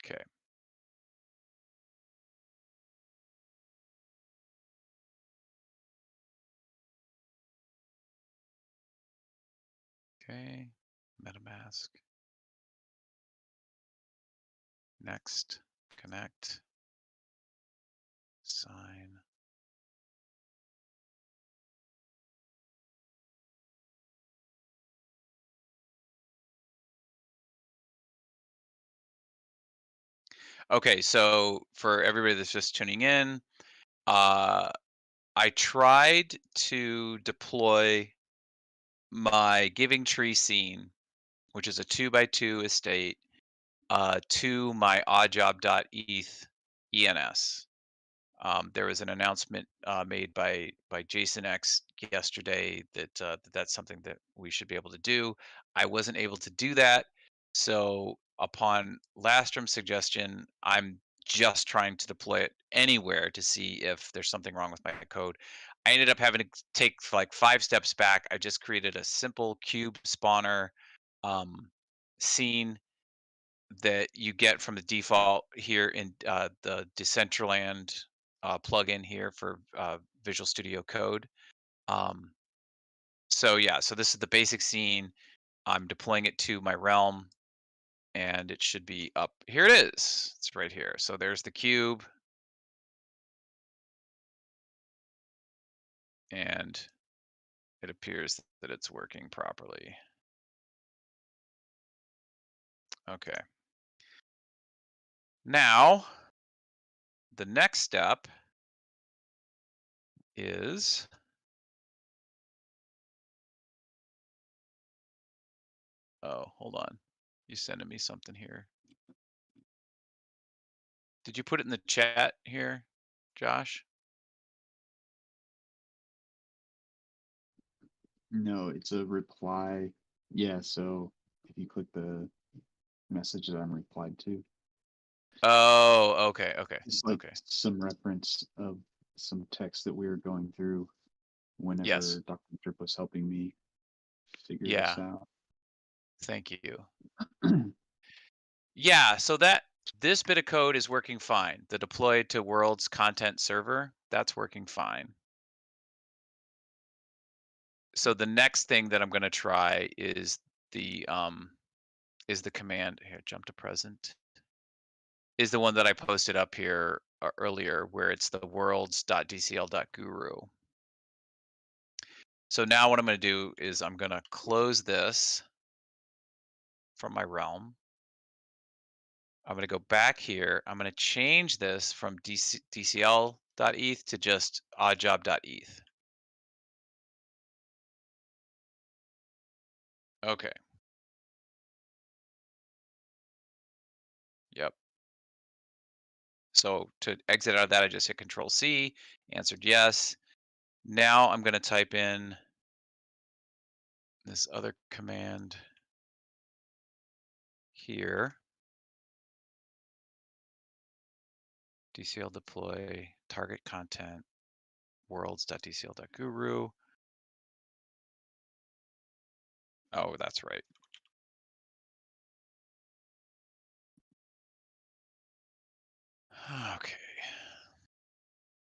Okay. Okay, MetaMask. Next, connect, sign. Okay, so for everybody that's just tuning in, I tried to deploy my Giving Tree scene, which is a 2x2 estate, to my oddjob.eth ENS. There was an announcement made by Jason X yesterday that that's something that we should be able to do. I wasn't able to do that, so upon Lastrom's suggestion, I'm just trying to deploy it anywhere to see if there's something wrong with my code. I ended up having to take like 5 steps back. I just created a simple cube spawner scene that you get from the default here in the Decentraland plugin here for Visual Studio Code. So yeah, so this is the basic scene. I'm deploying it to my realm, and it should be up. Here it is. It's right here. So there's the cube, and it appears that it's working properly. Okay. Now, the next step is oh, hold on. You sending me something here. Did you put it in the chat here, Josh? No, it's a reply. Yeah, so if you click the message that I'm replied to. Oh, okay, okay, It's like okay. some reference of some text that we were going through whenever Yes. Dr. Trip was helping me figure Yeah. this out. Thank you. Yeah, so this bit of code is working fine. The deploy to world's content server, that's working fine. So the next thing that I'm going to try is the command here, jump to present, is the one that I posted up here earlier, where it's the worlds.dcl.guru. So now what I'm going to do is I'm going to close this from my realm. I'm going to go back here. I'm going to change this from dcl.eth to just oddjob.eth. Okay. Yep. So to exit out of that, I just hit Control C, answered yes. Now I'm going to type in this other command here. DCL deploy target content worlds.dcl.guru. Oh, that's right. Okay.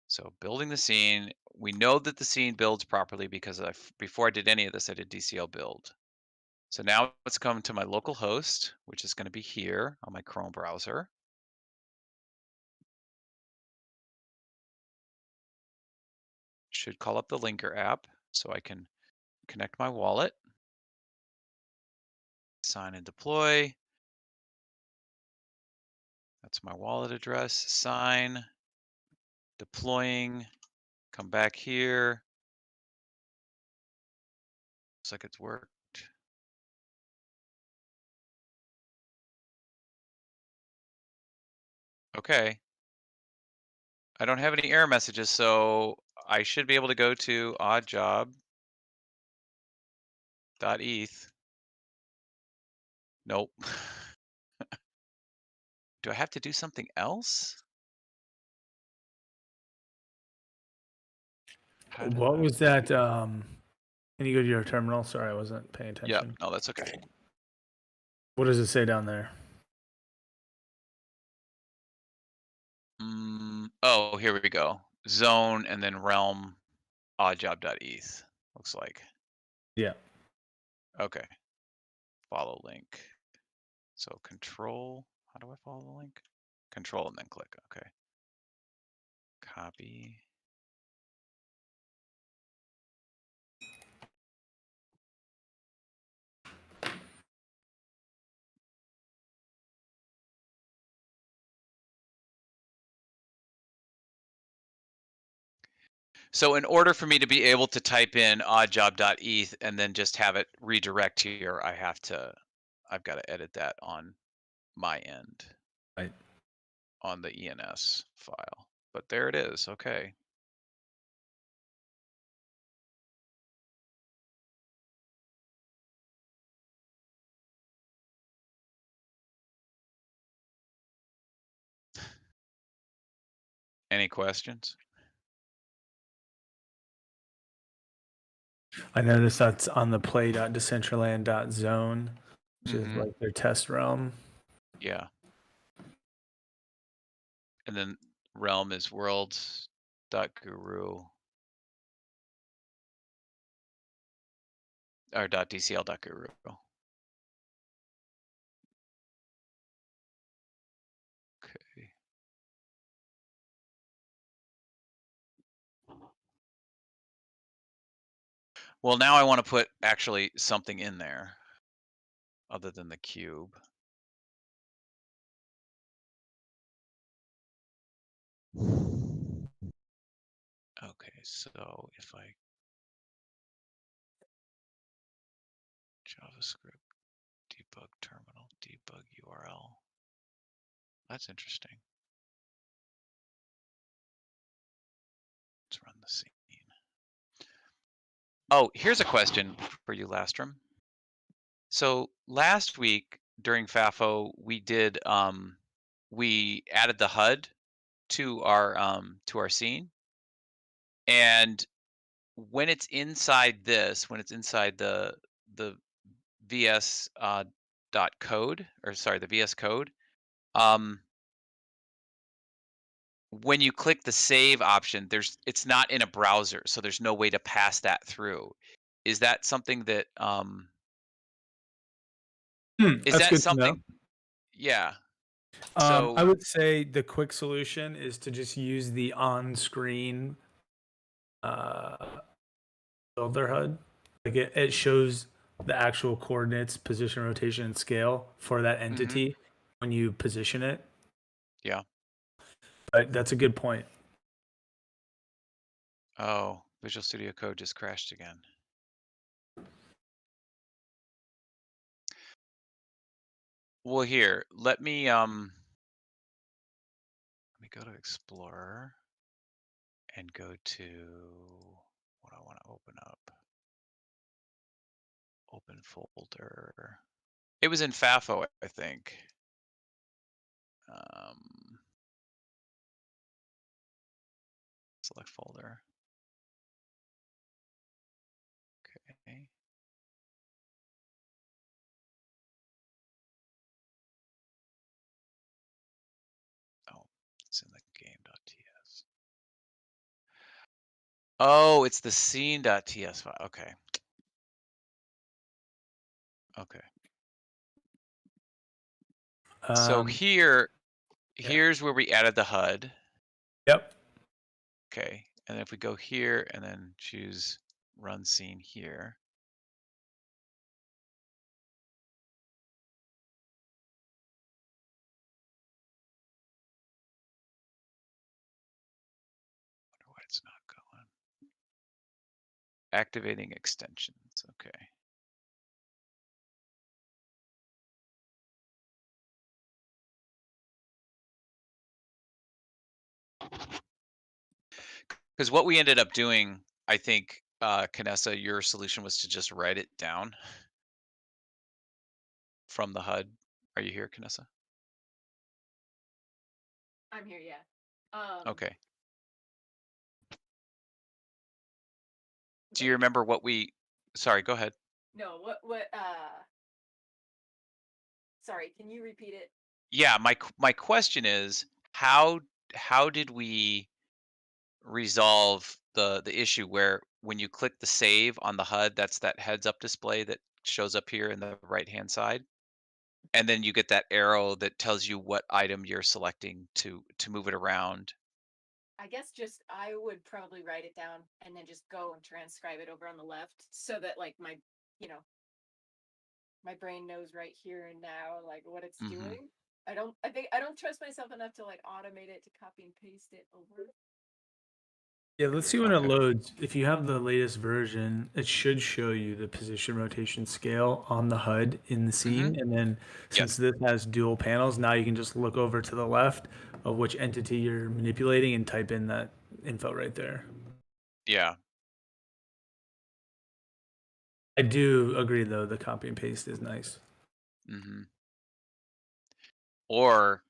So building the scene, we know that the scene builds properly because before I did any of this, I did DCL build. So now let's come to my local host, which is going to be here on my Chrome browser. Should call up the linker app so I can connect my wallet, sign and deploy. That's my wallet address, sign, deploying, come back here. Looks like it's worked. Okay. I don't have any error messages, so I should be able to go to oddjob.eth. Nope. Do I have to do something else? What was that? Can you go to your terminal? Sorry, I wasn't paying attention. Yep. No, that's okay. What does it say down there? Oh, here we go. Zone and then realm oddjob.eth. Looks like. Yeah. Okay. Follow link. So control. How do I follow the link? Control and then click. Okay. Copy. So in order for me to be able to type in oddjob.eth and then just have it redirect here, I've got to edit that on my end. Right. On the ENS file. But there it is. Okay. Any questions? I noticed that's on the play.decentraland.zone, which is like their test realm. Yeah. And then realm is worlds.guru or .dcl.guru. Okay. Well, now I want to put actually something in there other than the cube. Okay, so if I JavaScript debug terminal debug URL, that's interesting. Let's run the scene. Oh, here's a question for you, Lastrom. So last week during Fafo, we we added the HUD to our scene, and when it's inside this, when it's inside the VS dot code, or sorry, the VS code, when you click the save option, it's not in a browser, so there's no way to pass that through. Is that something that is That's that good to something? know. Yeah. I So would say the quick solution is to just use the on-screen builder HUD. Like it shows the actual coordinates, position, rotation, and scale for that entity when you position it. yeah. But that's a good point. Oh, Visual Studio Code just crashed again. Well, here, let me go to Explorer and go to what I want to open up. Open folder. It was in Fafo, I think. Select folder. Okay. Oh, it's in the game.ts. Oh, it's the scene.ts file. Okay. Okay. So here's where we added the HUD. Yep. Okay. And if we go here and then choose run scene here. Wonder why it's not going. Activating extensions. Okay. Because what we ended up doing, I think, Kanessa, your solution was to just write it down from the HUD. Are you here, Kanessa? I'm here, yeah. Okay. Do you remember what we? Sorry, go ahead. No, sorry, can you repeat it? Yeah, my question is how did we resolve the issue where when you click the save on the HUD, that's that heads up display that shows up here in the right hand side, and then you get that arrow that tells you what item you're selecting to move it around. I guess just I would probably write it down and then just go and transcribe it over on the left so that like my brain knows right here and now like what it's doing. I don't trust myself enough to like automate it to copy and paste it over. Yeah, let's see when it loads. If you have the latest version, it should show you the position, rotation, scale on the HUD in the scene. And then since this has dual panels, now you can just look over to the left of which entity you're manipulating and type in that info right there. Yeah. I do agree, though, the copy and paste is nice. Or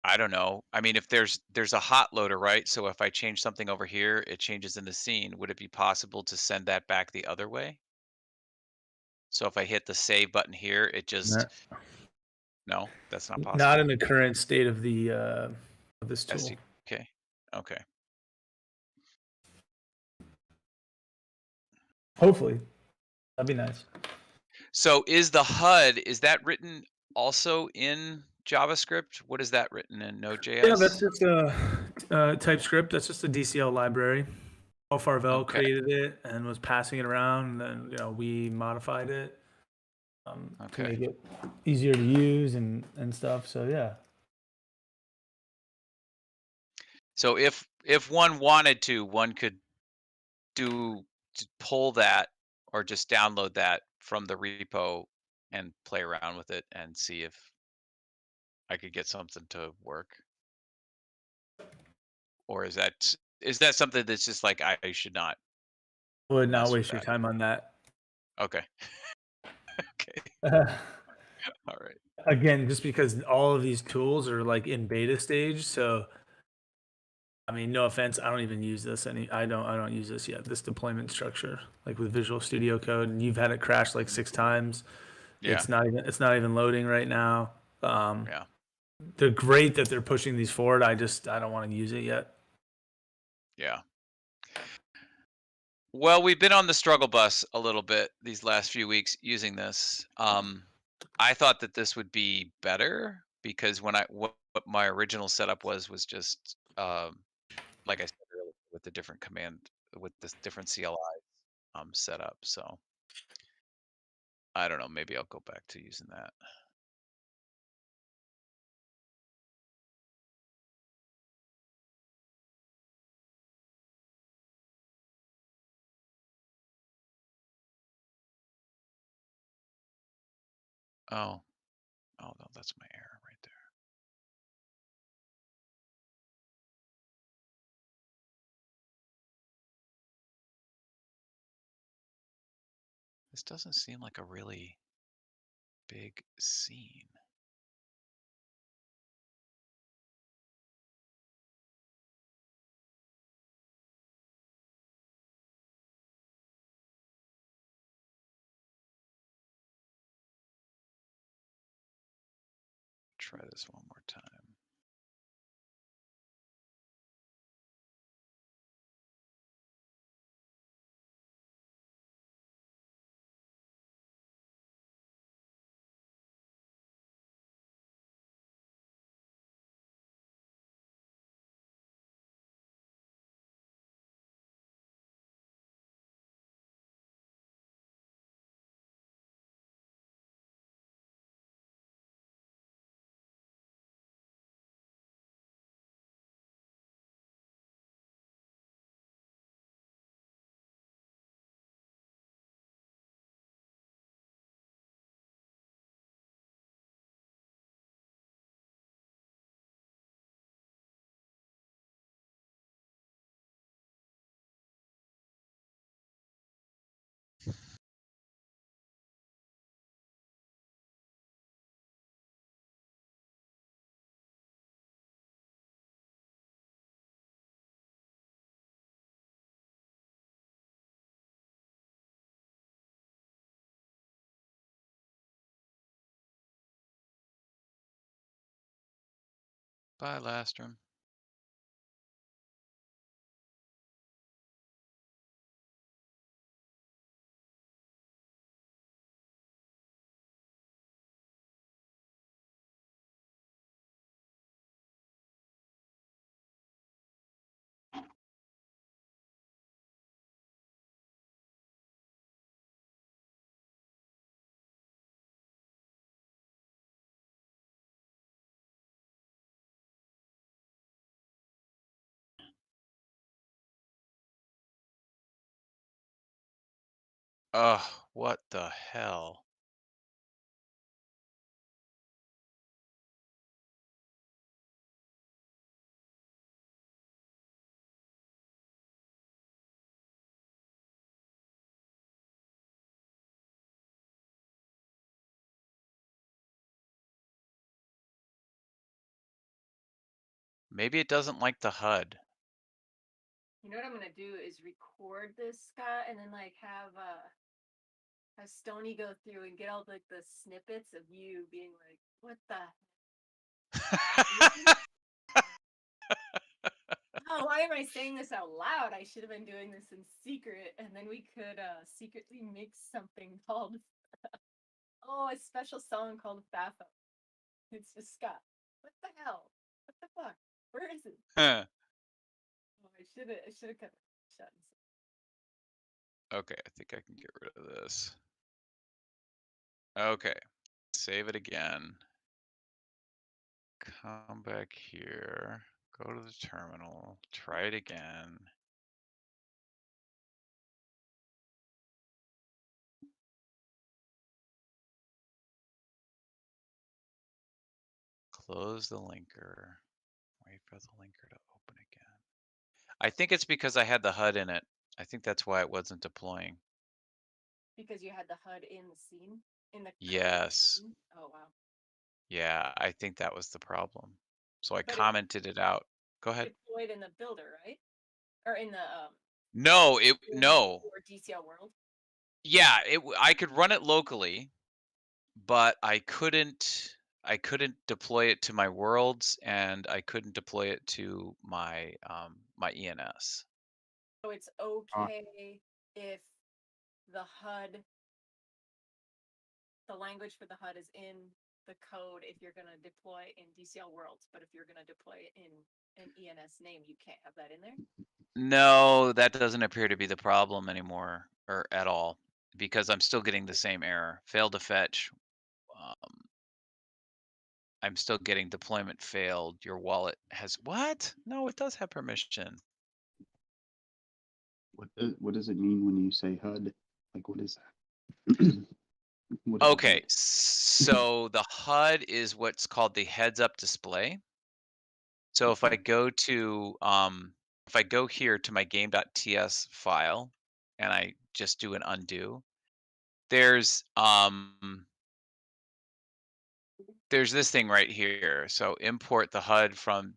I don't know. I mean, if there's a hot loader, right? So if I change something over here, it changes in the scene. Would it be possible to send that back the other way? So if I hit the save button here, it just no, that's not possible. Not in the current state of the of this tool. Okay. Okay. Hopefully, that'd be nice. So is the HUD, is that written also in JavaScript? What is that written in Node.js? Yeah, that's just a TypeScript. That's just a DCL library. Paul Farvel created it and was passing it around, and then we modified it to make it easier to use and stuff. So yeah. So if one wanted to, one could pull that or just download that from the repo and play around with it and see if I could get something to work. Or is that something that's just like I should not? Would not waste your time on that. Okay. Okay. All right. again, just because all of these tools are like in beta stage, so I mean, no offense, I don't even use this I don't use this yet. This deployment structure, like with Visual Studio Code, and you've had it crash like 6 times. Yeah. It's not even loading right now. Yeah. They're great that they're pushing these forward. I don't want to use it yet. Yeah. Well, we've been on the struggle bus a little bit these last few weeks using this. I thought that this would be better because what my original setup was just like I said earlier, with the different with this different CLI setup. So I don't know. Maybe I'll go back to using that. Oh, no, that's my error right there. This doesn't seem like a really big scene. Try this one more time. Bye, Lastrom. Ugh, what the hell? Maybe it doesn't like the HUD. You know what I'm gonna do is record this, Scott, and then like have Stony go through and get all like the snippets of you being like, "What the? Oh, why am I saying this out loud? I should have been doing this in secret, and then we could secretly mix something called a special song called Fafo. It's just Scott. What the hell? What the fuck? Where is it? Huh. Oh, I should have cut it shut. Okay, I think I can get rid of this. Okay, save it again. Come back here, go to the terminal, try it again. Close the linker, wait for the linker to open again. I think it's because I had the HUD in it. I think that's why it wasn't deploying. Because you had the HUD in the scene? In the Yes. scene? Oh, wow. Yeah, I think that was the problem. So I But commented it out. Go ahead. deployed in the builder, right? Or in the No, no. or DCL world. Yeah, I could run it locally, but I couldn't deploy it to my worlds, and I couldn't deploy it to my my ENS. So it's okay if the HUD, the language for the HUD is in the code if you're going to deploy in DCL worlds, but if you're going to deploy it in an ENS name, you can't have that in there? No, that doesn't appear to be the problem anymore, or at all, because I'm still getting the same error. Failed to fetch. I'm still getting deployment failed. Your wallet has what? No, it does have permission. What does it mean when you say HUD? Like, what is that? What is a Okay, HUD? so the HUD is what's called the heads-up display. So if I go to here to my game.ts file and I just do an undo, there's this thing right here. So import the HUD from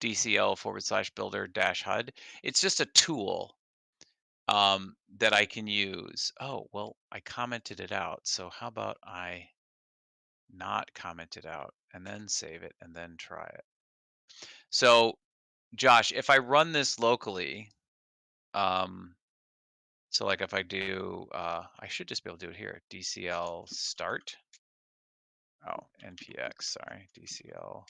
DCL/builder-HUD. It's just a tool that I can use. Oh, well, I commented it out. So how about I not comment it out and then save it and then try it. So Josh, if I run this locally, so like if I do, I should just be able to do it here, DCL start. Oh, NPX, sorry, DCL.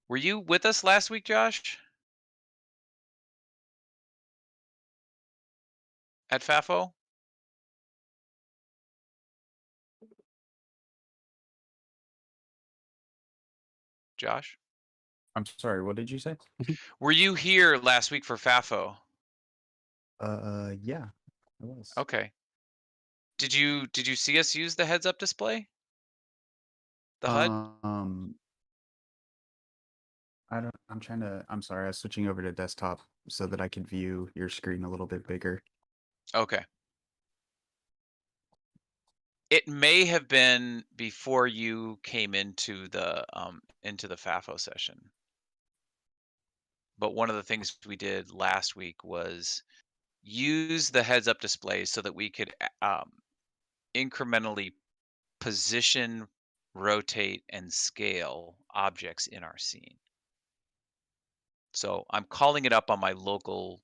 Were you with us last week, Josh? At Fafo? Josh? I'm sorry, what did you say? Were you here last week for Fafo? Yeah, I was. Okay. Did you see us use the heads-up display? The HUD? I'm sorry, I was switching over to desktop so that I could view your screen a little bit bigger. Okay. It may have been before you came into the Fafo session. But one of the things we did last week was use the heads-up display so that we could incrementally position, rotate, and scale objects in our scene. So I'm calling it up on my local,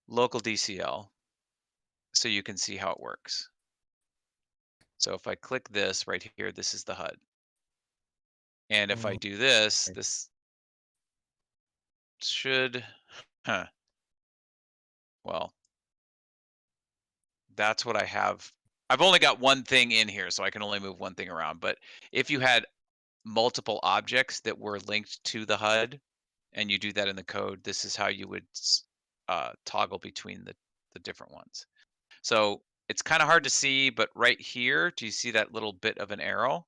local DCL, so you can see how it works. So if I click this right here, this is the HUD. And if I do this, this should, well, that's what I have. I've only got one thing in here, so I can only move one thing around. But if you had multiple objects that were linked to the HUD, and you do that in the code, this is how you would toggle between the different ones. So it's kind of hard to see, but right here, do you see that little bit of an arrow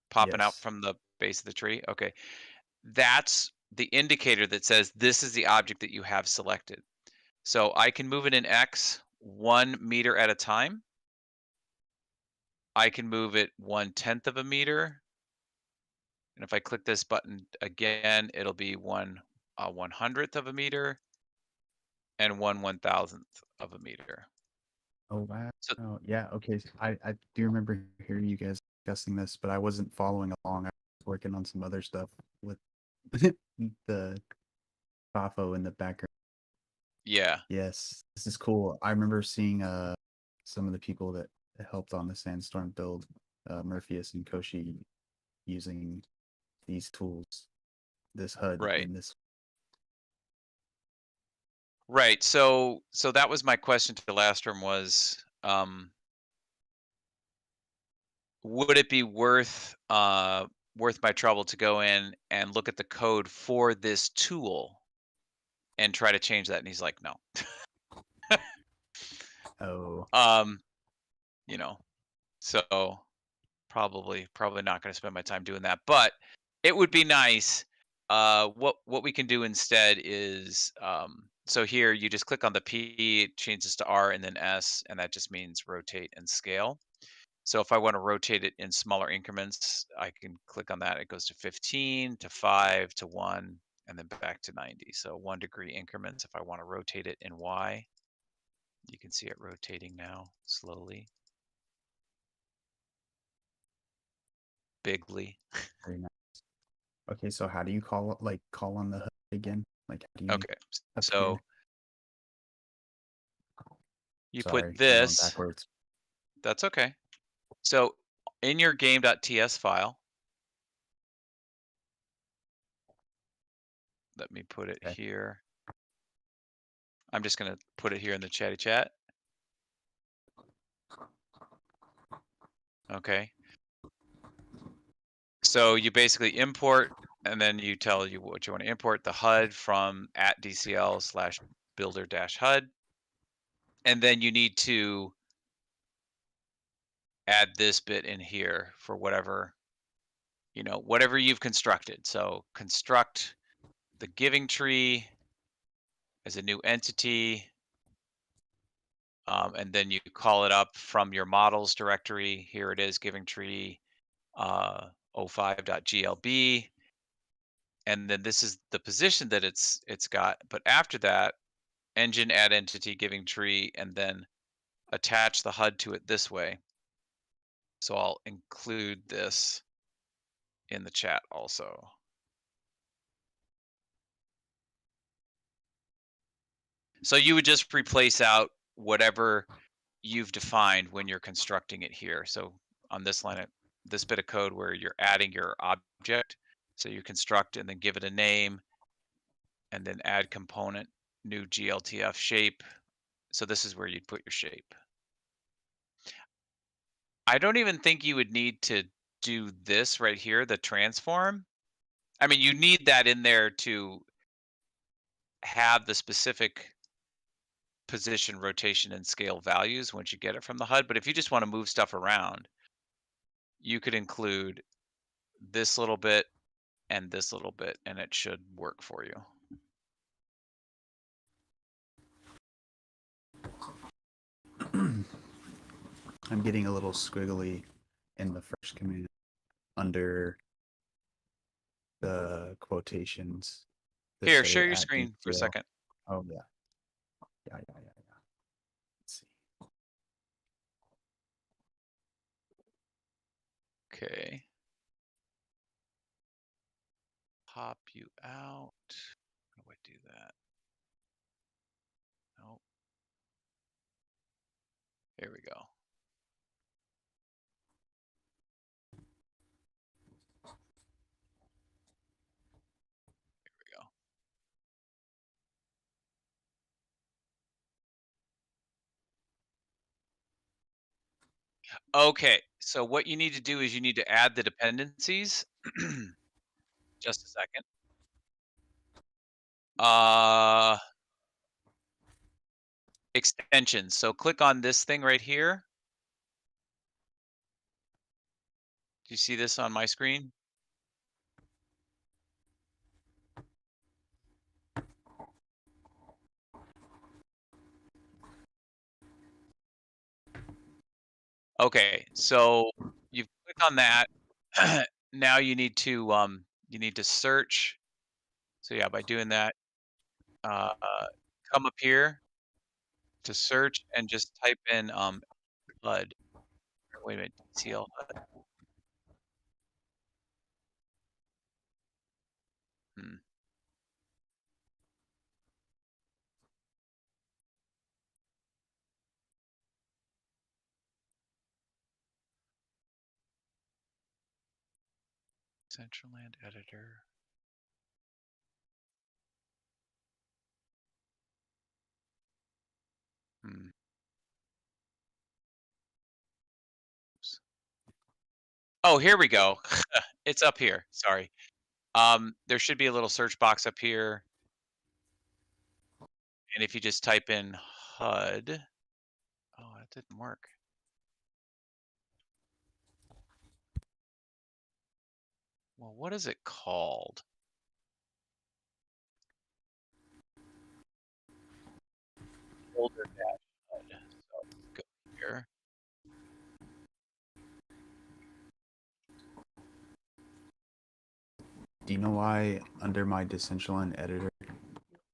popping out from the base of the tree? Okay, that's the indicator that says this is the object that you have selected. So I can move it in X 1 meter at a time. I can move it 1/10 of a meter. And if I click this button again, it'll be 1/100th of a meter and 1/1000th of a meter. Oh wow. So, yeah, okay. I do remember hearing you guys discussing this, but I wasn't following along. I was working on some other stuff with the Fafo in the background. Yeah. Yes, this is cool. I remember seeing some of the people that helped on the Sandstorm build, Morpheus and Koshi, using these tools, this HUD and this. Right. So that was my question to Lastrom was, would it be worth my trouble to go in and look at the code for this tool and try to change that? And he's like, no. Oh. So probably not going to spend my time doing that, but it would be nice. What we can do instead is so here you just click on the P, it changes to R and then S, and that just means rotate and scale. So if I want to rotate it in smaller increments, I can click on that. It goes to 15, to 5, to 1, and then back to 90. So 1 degree increments if I want to rotate it in Y. You can see it rotating now slowly. Bigly. Very nice. Okay, so how do you call on the hood again? Like, how do you make Okay, up so here? you Sorry, put I'm going this. backwards. That's okay. So in your game.ts file, let me put it Okay. here. I'm just going to put it here in the chatty chat. Okay. So you basically import, and then you tell you what you want to import, the HUD from @dcl/builder-HUD. And then you need to add this bit in here for whatever, whatever you've constructed. So construct the giving tree as a new entity. And then you call it up from your models directory. Here it is, giving tree 05.glb. And then this is the position that it's got. But after that, engine add entity giving tree, and then attach the HUD to it this way. So I'll include this in the chat also. So you would just replace out whatever you've defined when you're constructing it here. So on this line, this bit of code where you're adding your object, so you construct and then give it a name, and then add component, new GLTF shape. So this is where you'd put your shape. I don't even think you would need to do this right here, the transform. I mean, you need that in there to have the specific position, rotation, and scale values once you get it from the HUD. But if you just want to move stuff around, you could include this little bit and this little bit, and it should work for you. I'm getting a little squiggly in the first command under the quotations. that Here, say share your at screen for a DCL. second. Oh, yeah. Yeah. Let's see. Okay. Pop you out. How do I do that? Nope. Here we go. Here we go. Okay, so what you need to do is you need to add the dependencies. Just a second. Extensions. So click on this thing right here. Do you see this on my screen? Okay, so you click on that. Now you need to search. So yeah, by doing that, come up here to search and just type in HUD. Wait a minute, DCL HUD. Central Land Editor. Oh, here we go. It's up here. Sorry. There should be a little search box up here. And if you just type in HUD, oh, that didn't work. Well, what is it called? folder dash HUD. So go here. Do you know why under my Decentraland editor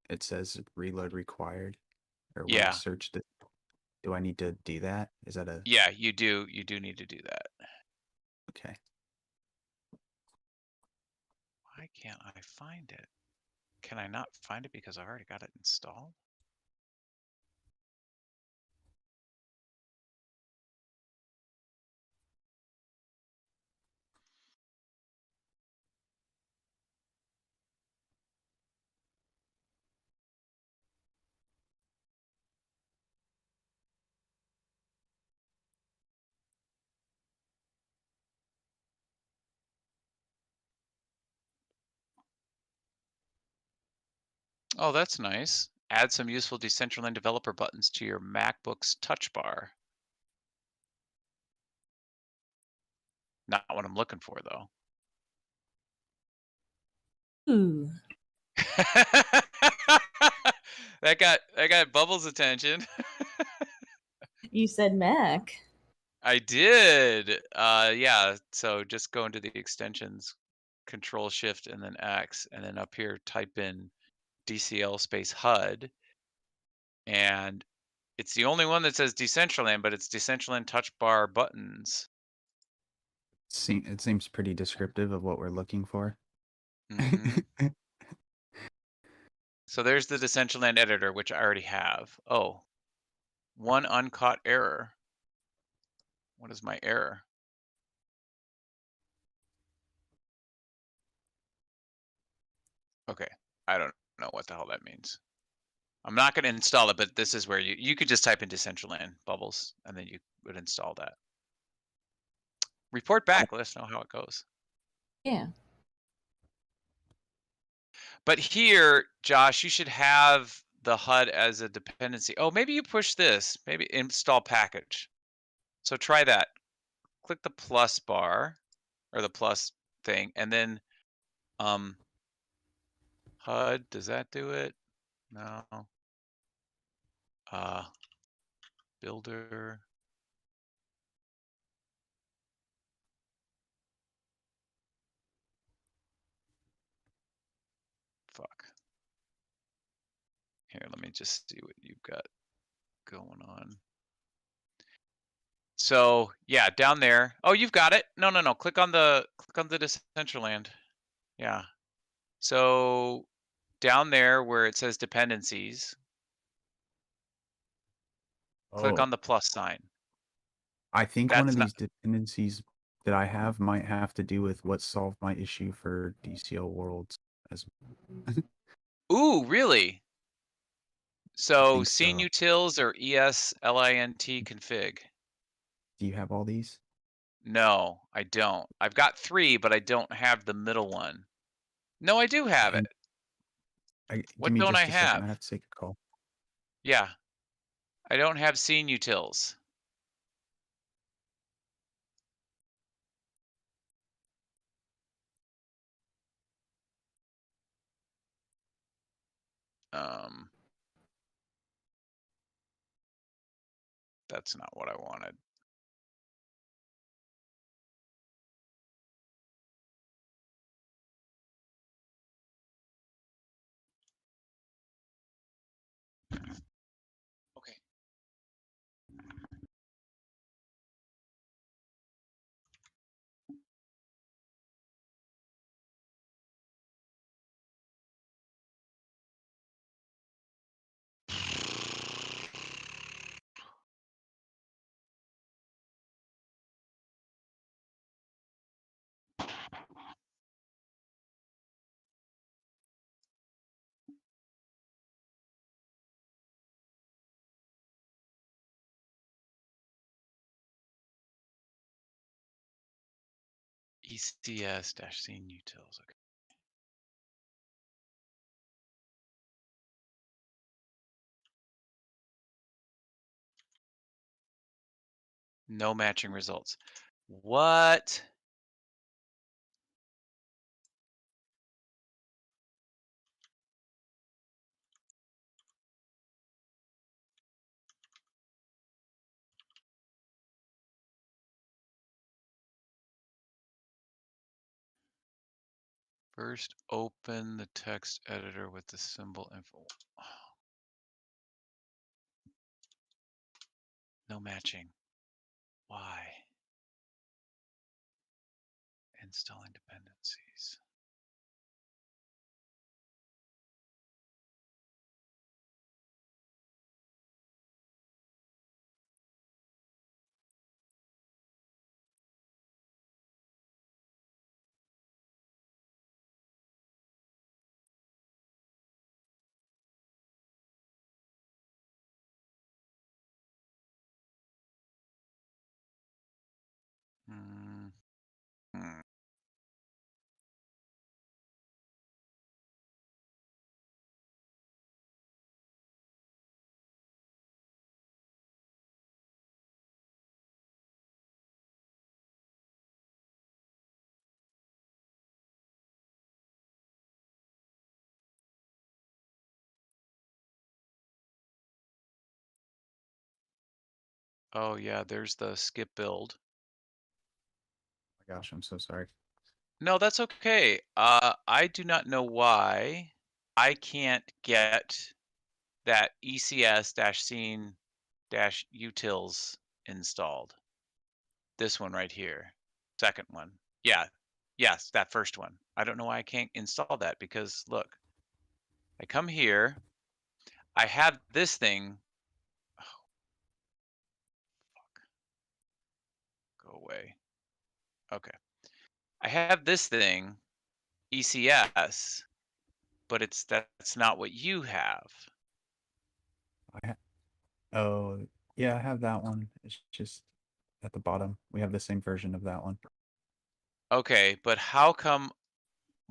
it says reload required? Or when I Yeah. searched it, do I need to do that? Is that a Yeah, you do. You do need to do that. okay? Why can't I find it? Can I not find it because I already got it installed? Oh, that's nice. Add some useful Decentraland developer buttons to your MacBook's touch bar. Not what I'm looking for, though. Ooh. that got Bubbles' attention. You said Mac. I did. Yeah. So just go into the extensions, Control Shift and then X, and then up here type in DCL space HUD, and it's the only one that says Decentraland, but it's Decentraland touch bar buttons. It seems pretty descriptive of what we're looking for. Mhm. So there's the Decentraland editor, which I already have. Oh, one uncaught error. What is my error? Okay, I don't know what the hell that means. I'm not going to install it, but this is where you could just type in Decentraland Bubbles, and then you would install that. Report back. Let us know how it goes. Yeah. But here, Josh, you should have the HUD as a dependency. Oh, maybe you push this. Maybe install package. So try that. Click the plus bar or the plus thing, and then HUD. Does that do it? No. Builder. Fuck. Here, let me just see what you've got going on. So yeah, down there. Oh, you've got it. No. Click on the Decentraland. Yeah. So down there where it says dependencies, click on the plus sign. I think one of That's these dependencies that I have might have to do with what solved my issue for DCL Worlds. Ooh, really? So think scene so. utils or ESLINT config. Do you have all these? No, I don't. I've got 3, but I don't have the middle one. No, I do have it. What Give me don't just I a second. have? I have to take a call. Yeah, I don't have scene utils. That's not what I wanted. Okay. ECS-scene utils. Okay. No matching results. What? First, open the text editor with the symbol info. No matching. Why? Installing dependencies. Hmm. Oh yeah, there's the skip build. Oh my gosh, I'm so sorry. No, that's okay. I do not know why I can't get that ECS-scene-utils installed. This one right here, second one. Yeah, yes, that first one. I don't know why I can't install that because look, I come here, I have this thing. Oh, fuck. Go away. Okay. I have this thing, ECS, but that's not what you have. Oh, yeah, I have that one. It's just at the bottom. We have the same version of that one. Okay, but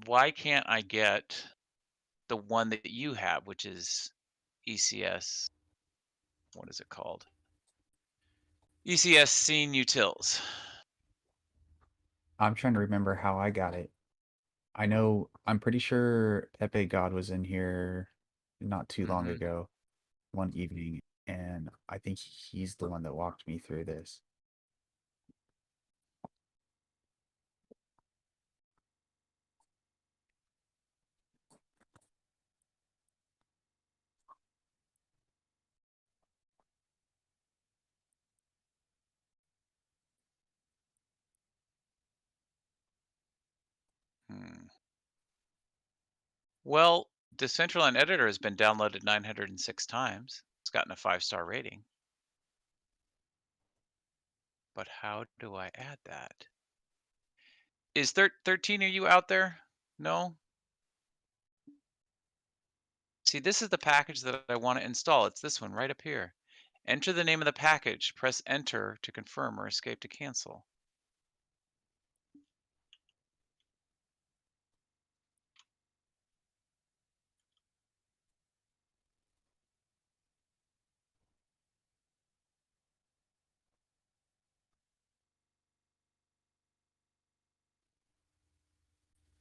why can't I get the one that you have, which is ECS? What is it called? ECS scene utils. I'm trying to remember how I got it. I'm pretty sure Pepe God was in here not too long ago, one evening, and I think he's the one that walked me through this. Well, Decentraland Editor has been downloaded 906 times. It's gotten a 5-star rating. But how do I add that? Is 13, are you out there? No? See, this is the package that I want to install. It's this one right up here. Enter the name of the package. Press enter to confirm or escape to cancel.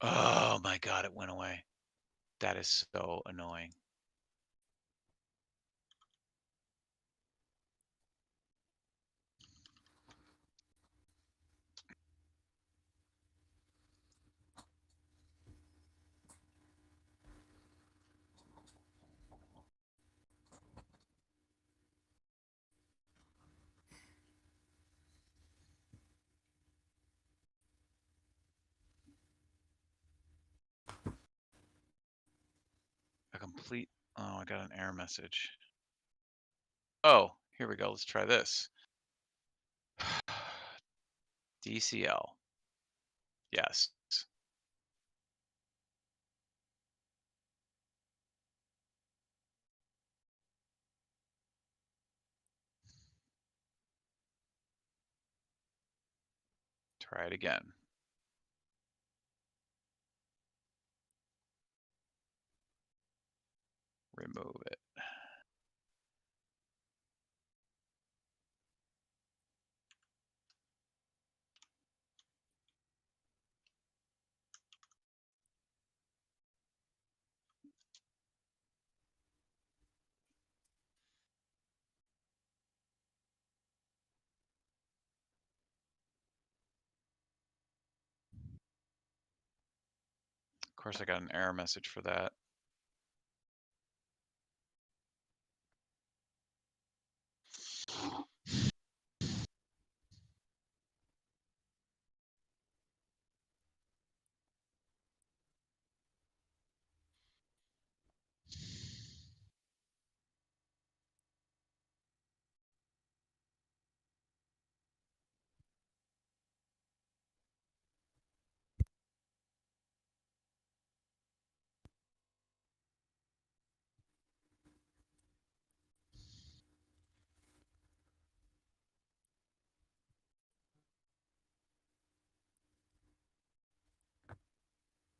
Oh my God, it went away. That is so annoying. Oh, I got an error message. Oh, here we go. Let's try this. DCL. Yes. Try it again. Remove it. course, I got an error message for that.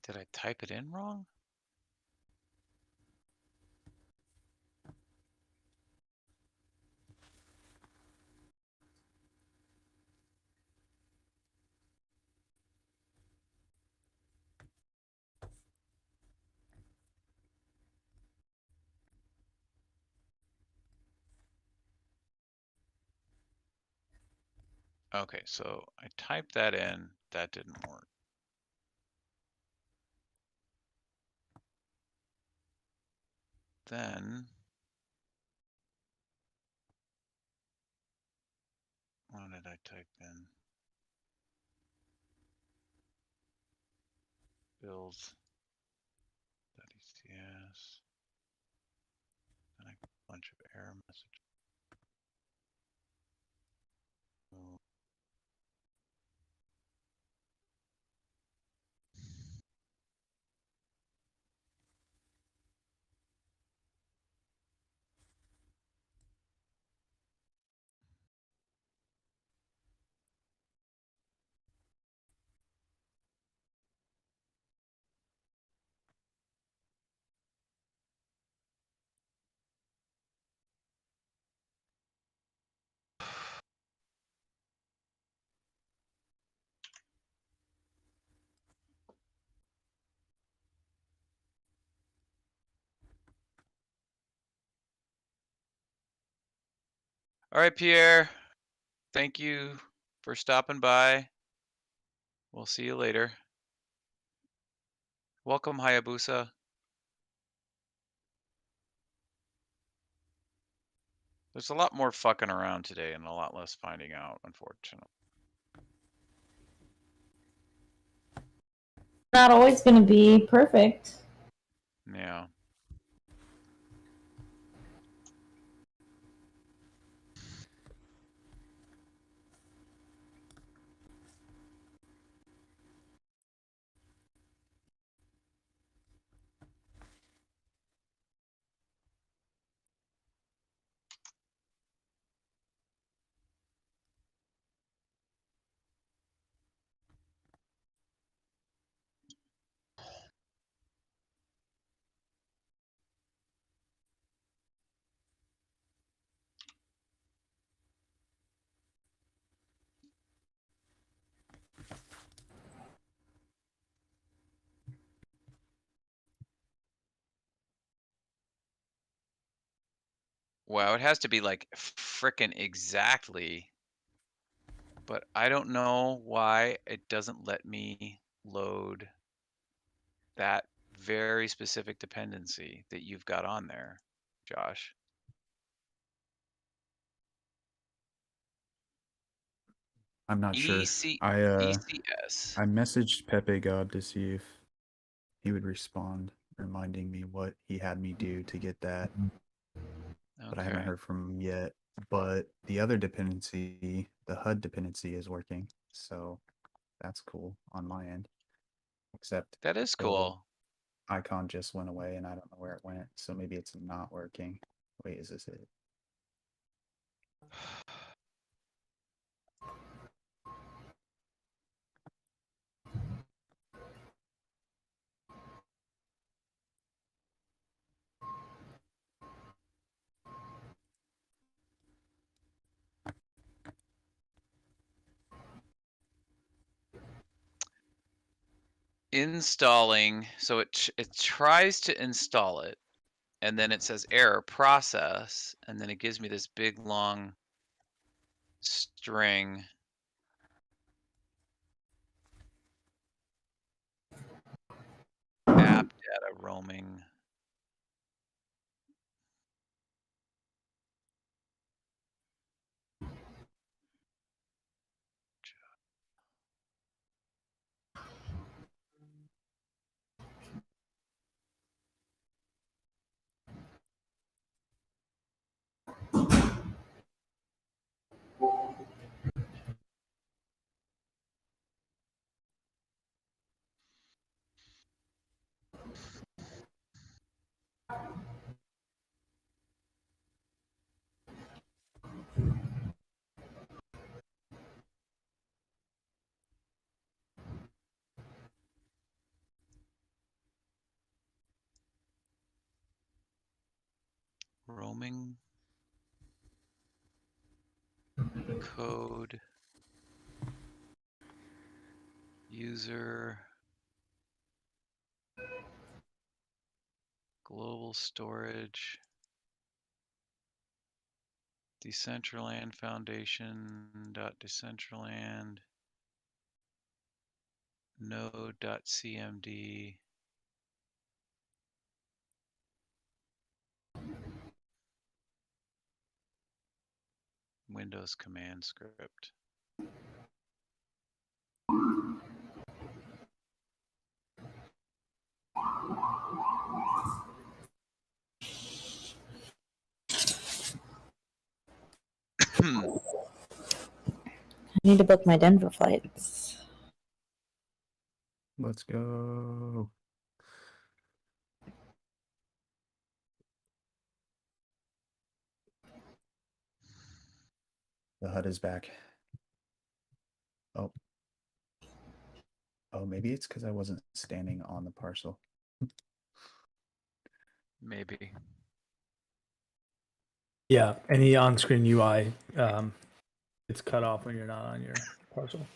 Did I type it in wrong? Okay, so I typed that in. That didn't work. Then what did I type in? Builds .ecs. And a bunch of error messages. Oh. All right, Pierre. Thank you for stopping by. We'll see you later. Welcome, Hayabusa. There's a lot more fucking around today and a lot less finding out, unfortunately. Not always going to be perfect. Yeah. Wow, it has to be like frickin' exactly. But I don't know why it doesn't let me load that very specific dependency that you've got on there, Josh. I'm not sure. ECS. I messaged Pepe God to see if he would respond, reminding me what he had me do to get that. But I haven't Okay. heard from him yet. But the other dependency, the HUD dependency, is working, so that's cool on my end. Except That is the little cool. icon just went away, and I don't know where it went. So maybe it's not working. Wait, is this it? Installing, so it tries to install it, and then it says error process, and then it gives me this big long string. roaming. Roaming code user global storage Decentraland Foundation .decentraland node.cmd Windows command script. I need to book my Denver flights. Let's go. The HUD is back. Oh. Oh, maybe it's because I wasn't standing on the parcel. Maybe. Yeah, any on-screen UI, it's cut off when you're not on your parcel.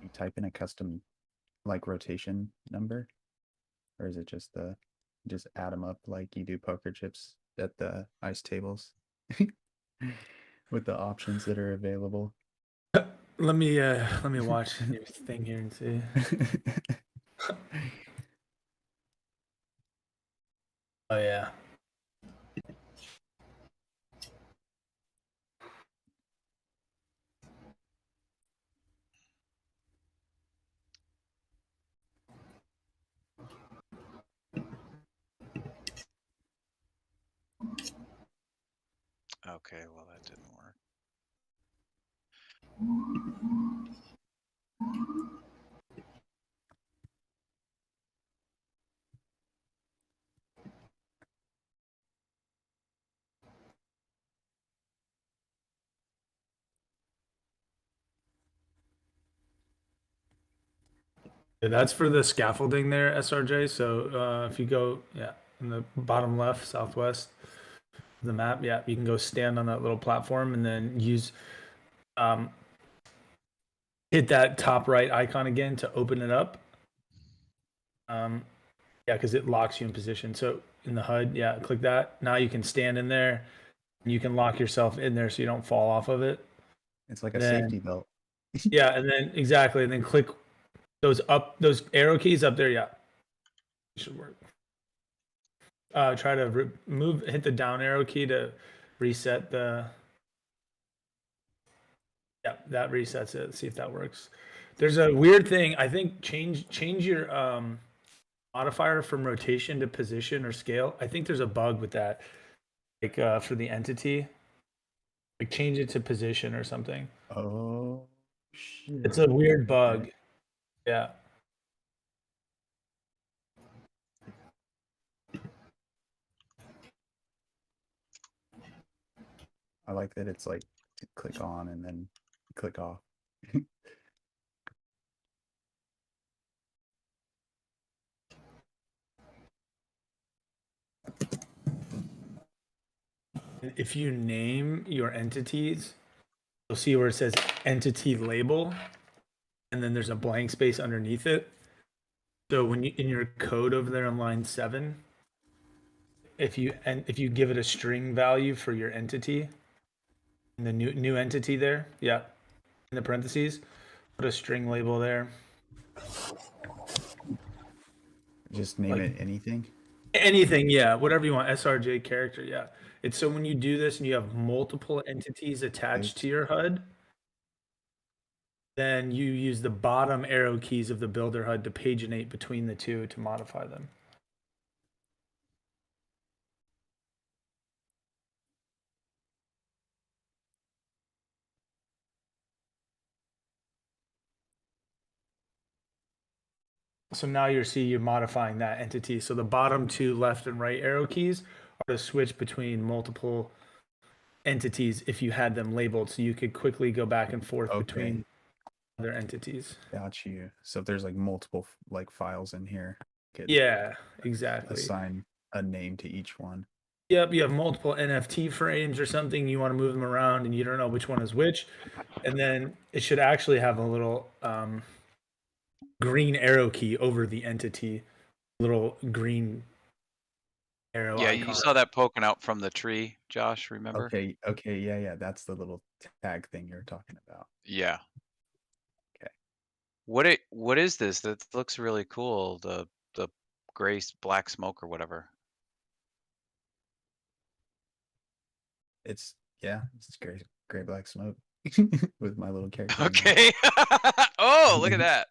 You type in a custom like rotation number, or is it just just add them up like you do poker chips at the ice tables with the options that are available? Let me watch your thing here and see. Oh yeah. Okay, well that didn't work. Yeah, that's for the scaffolding there, SRJ. So if you go, yeah, in the bottom left, southwest of the map, yeah, you can go stand on that little platform and then use, hit that top right icon again to open it up. Yeah, because it locks you in position. So in the HUD, yeah, click that. Now you can stand in there. And you can lock yourself in there so you don't fall off of it. It's like a Then- safety belt. Yeah, and then exactly, and then click those arrow keys up there. Yeah, should work. Try to hit the down arrow key to reset the. Yeah, that resets it. See if that works. There's a weird thing. I think change your modifier from rotation to position or scale. I think there's a bug with that, like for the entity. Like change it to position or something. Oh shit! It's a weird bug. Yeah. I like that it's like click on and then click off. If you name your entities, you'll see where it says entity label, and then there's a blank space underneath it. So when you in your code over there on line 7, if you give it a string value for your entity, in the new entity there, yeah, in the parentheses, put a string label there. Just name it anything. Anything, yeah, whatever you want. SRJ character, yeah. It's so when you do this and you have multiple entities attached to your HUD, then you use the bottom arrow keys of the builder HUD to paginate between the two to modify them. So now you're modifying that entity. So the bottom two left and right arrow keys are to switch between multiple entities if you had them labeled, so you could quickly go back and forth between other entities. Got you. So if there's like multiple like files in here, yeah, exactly. Assign a name to each one. Yep, you have multiple NFT frames or something. You want to move them around, and you don't know which one is which. And then it should actually have a little green arrow key over the entity, little green arrow. Yeah, icon. you saw that poking out from the tree, Josh. Remember? Okay, yeah. That's the little tag thing you're talking about. Yeah. Okay. What is this? That looks really cool. The gray black smoke or whatever. It's gray black smoke with my little character. Okay. Oh, look at that.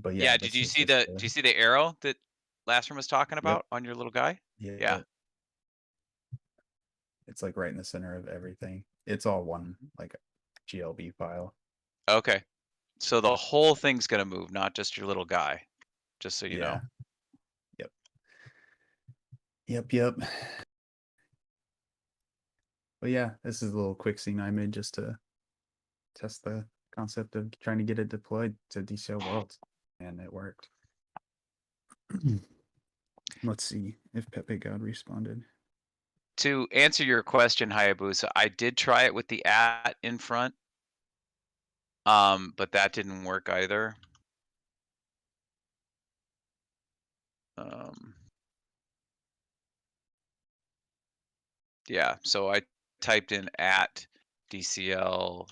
But yeah, did you see the arrow that Lastrom was talking about on your little guy? Yeah. It's like right in the center of everything. It's all one like GLB file. Okay. So the whole thing's gonna move, not just your little guy. Just so you know. Yep. But yeah, this is a little quick scene I made just to test the concept of trying to get it deployed to DCL Worlds, and it worked. Let's see if Pepe God responded. To answer your question, Hayabusa, I did try it with the @ in front, but that didn't work either. Yeah, so I typed in @DCL/ECS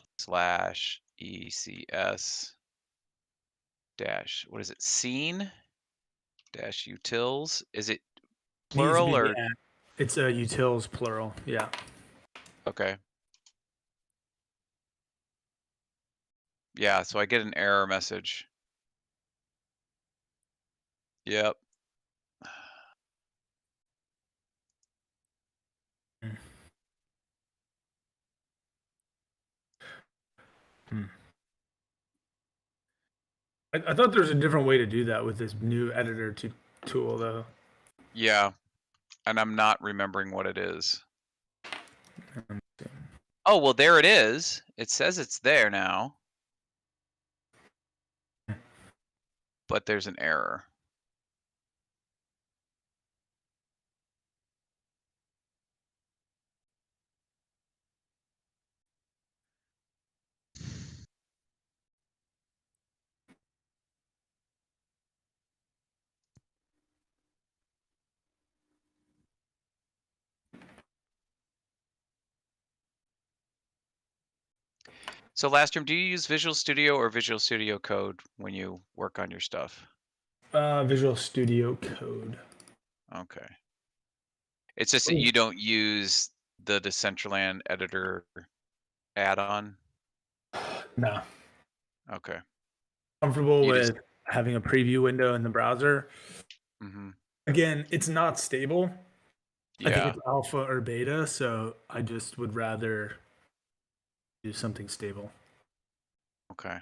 dash, what is it, scene dash utils? Is it plural or? It's a utils plural, yeah. Okay. Yeah, so I get an error message. Yep. I thought there was a different way to do that with this new editor tool, though. Yeah, and I'm not remembering what it is. Oh, well, there it is. It says it's there now. But there's an error. So Lastrom, do you use Visual Studio or Visual Studio Code when you work on your stuff? Visual Studio Code. Okay. It's just that you don't use the Decentraland editor add-on? No. Okay. Comfortable with having a preview window in the browser. Again, it's not stable. I think it's alpha or beta, so I just would rather do something stable. Okay.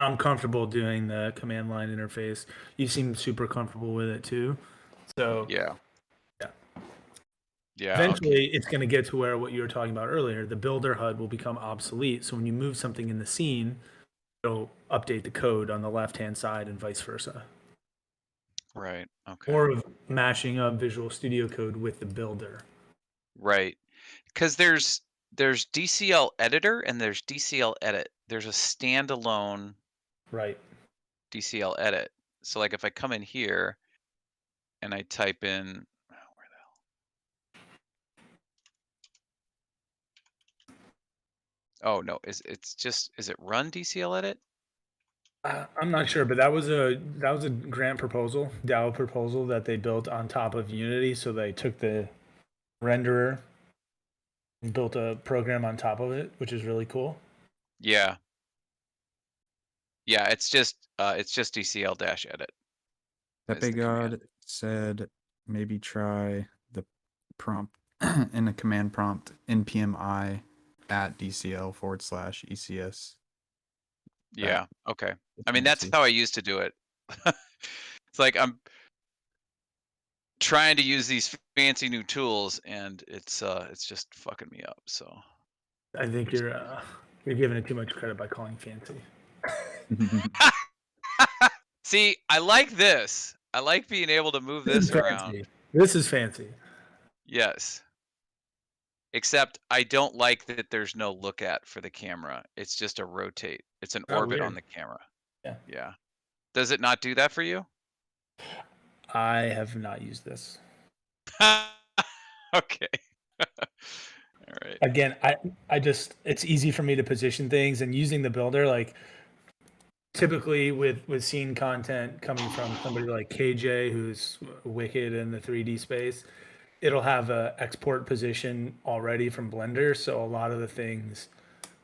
I'm comfortable doing the command line interface. You seem super comfortable with it too. So yeah. Eventually, it's going to get to where what you were talking about earlier, the builder HUD will become obsolete. So when you move something in the scene, it'll update the code on the left-hand side and vice versa. Right. Okay. Or of mashing up Visual Studio Code with the builder. Right. Because there's DCL editor and there's DCL edit. There's a standalone. Right. DCL edit. So like if I come in here and I type in, where the hell? Oh no, is it run DCL edit? I'm not sure, but that was a grant proposal, DAO proposal that they built on top of Unity. So they took the renderer and built a program on top of it, which is really cool. Yeah. Yeah, it's just DCL dash edit. Pepe God said maybe try the prompt in a command prompt npmi at DCL/ECS. Yeah. Okay. I mean, that's how I used to do it. It's like I'm trying to use these fancy new tools, and it's just fucking me up. So I think you're giving it too much credit by calling fancy. See, I like this. I like being able to move this around. This is fancy. Yes. Except I don't like that there's no look at for the camera. It's just a rotate. It's an orbit on the camera. Yeah. Yeah. Does it not do that for you? I have not used this. Okay. All right. Again, I just, it's easy for me to position things, and using the builder, like typically with scene content coming from somebody like KJ, who's wicked in the 3D space, it'll have a export position already from Blender. So a lot of the things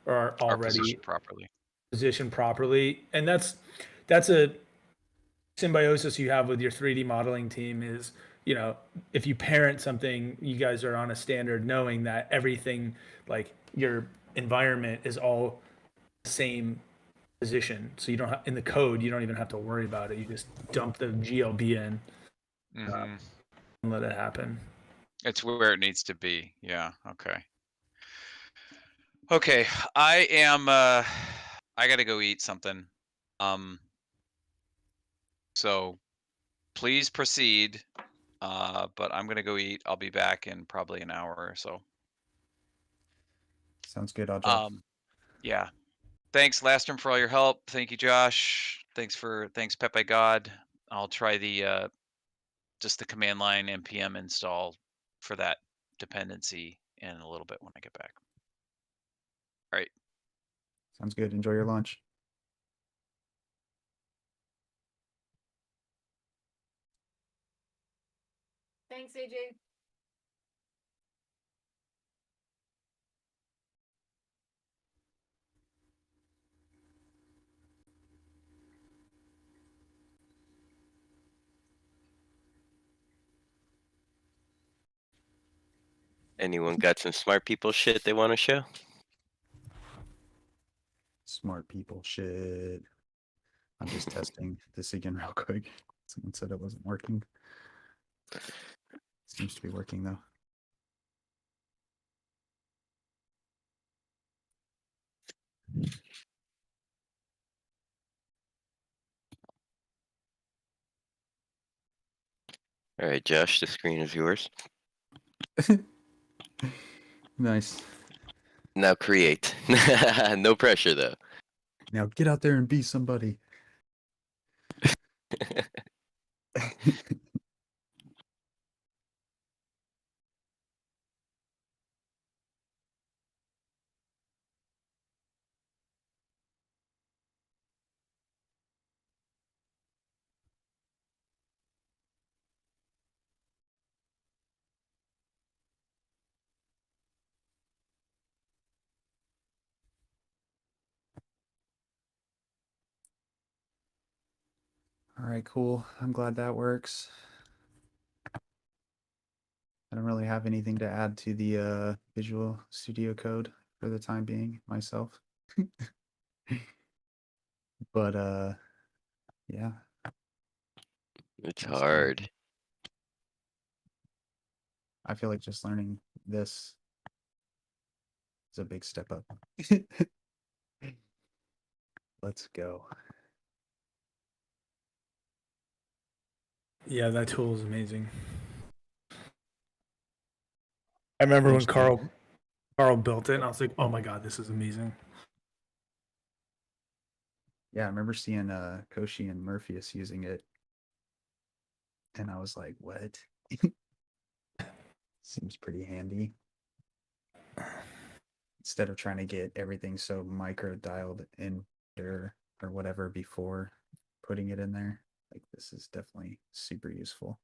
are already positioned properly. And that's a symbiosis you have with your 3D modeling team is, you know, if you parent something, you guys are on a standard knowing that everything, like your environment is all the same position. So you don't have, in the code, you don't even have to worry about it. You just dump the GLB in and let it happen. It's where it needs to be. Yeah. Okay. Okay. I am, I gotta go eat something. So please proceed. But I'm gonna go eat. I'll be back in probably an hour or so. Sounds good. I'll drop. Yeah. Thanks, Lastrom, for all your help. Thank you, Josh. Thanks Pepe God. I'll try the just the command line npm install for that dependency in a little bit when I get back. All right. Sounds good. Enjoy your lunch. Thanks, AJ. Anyone got some smart people shit they want to show? Smart people shit. I'm just testing this again real quick. Someone said it wasn't working. Seems to be working though. All right, Josh, the screen is yours. Nice. Now create. No pressure though. Now get out there and be somebody. All right, cool. I'm glad that works. I don't really have anything to add to the Visual Studio Code for the time being myself. But yeah. It's hard. I feel like just learning this is a big step up. Let's go. Yeah, that tool is amazing. I remember when Carl built it, and I was like, "Oh my god, this is amazing." Yeah, I remember seeing Koshi and Morpheus using it, and I was like, "What?" Seems pretty handy. Instead of trying to get everything so micro dialed in there or whatever before putting it in there, like this is definitely super useful.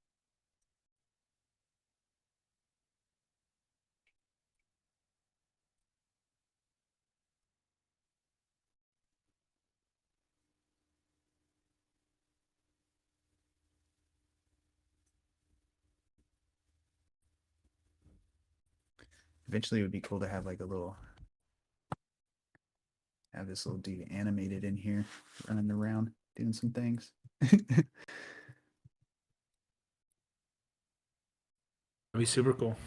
Eventually, it would be cool to have like a little, have this little dude animated in here, running around doing some things. That'd be super cool.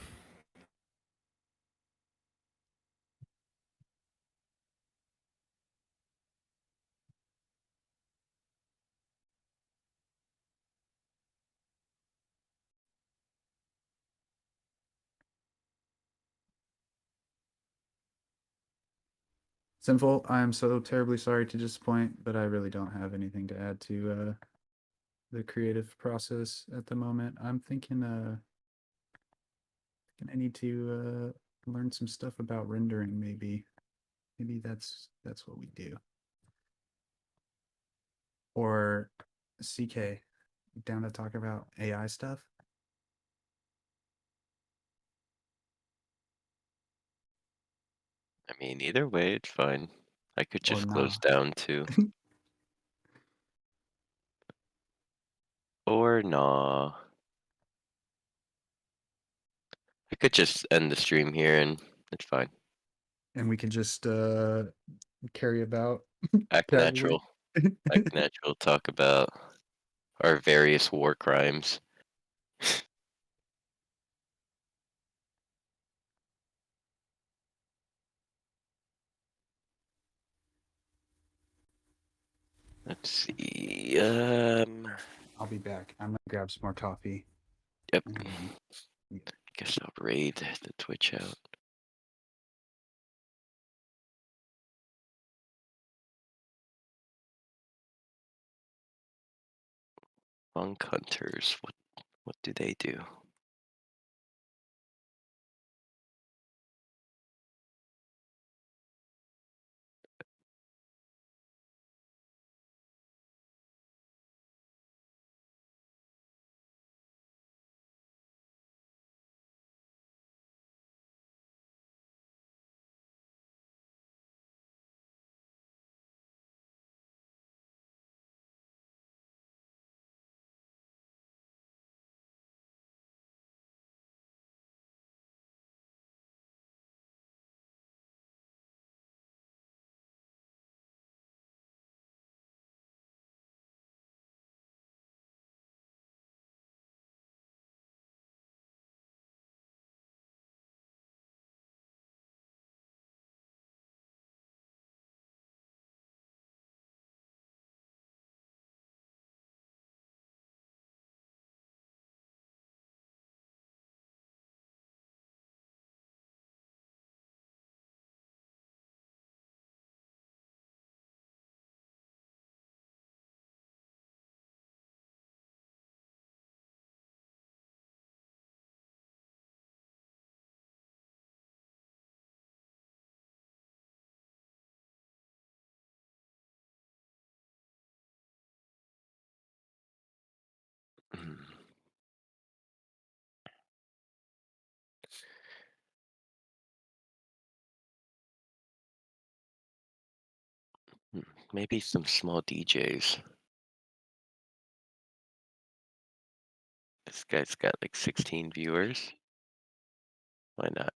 Sinful, I'm so terribly sorry to disappoint, but I really don't have anything to add to the creative process at the moment. I'm thinking I need to learn some stuff about rendering maybe. Maybe that's what we do. Or CK, down to talk about AI stuff? I mean, either way, it's fine. I could Or just nah. close down too. Or nah. I could just end the stream here and it's fine. And we can just carry about. Act casually. natural. Act natural. Talk about our various war crimes. Let's see. I'll be back. I'm gonna grab some more coffee. Yep. Yeah. Guess I'll raid the Twitch out. Monk hunters. What do they do? Maybe some small DJs. This guy's got like 16 viewers. Why not?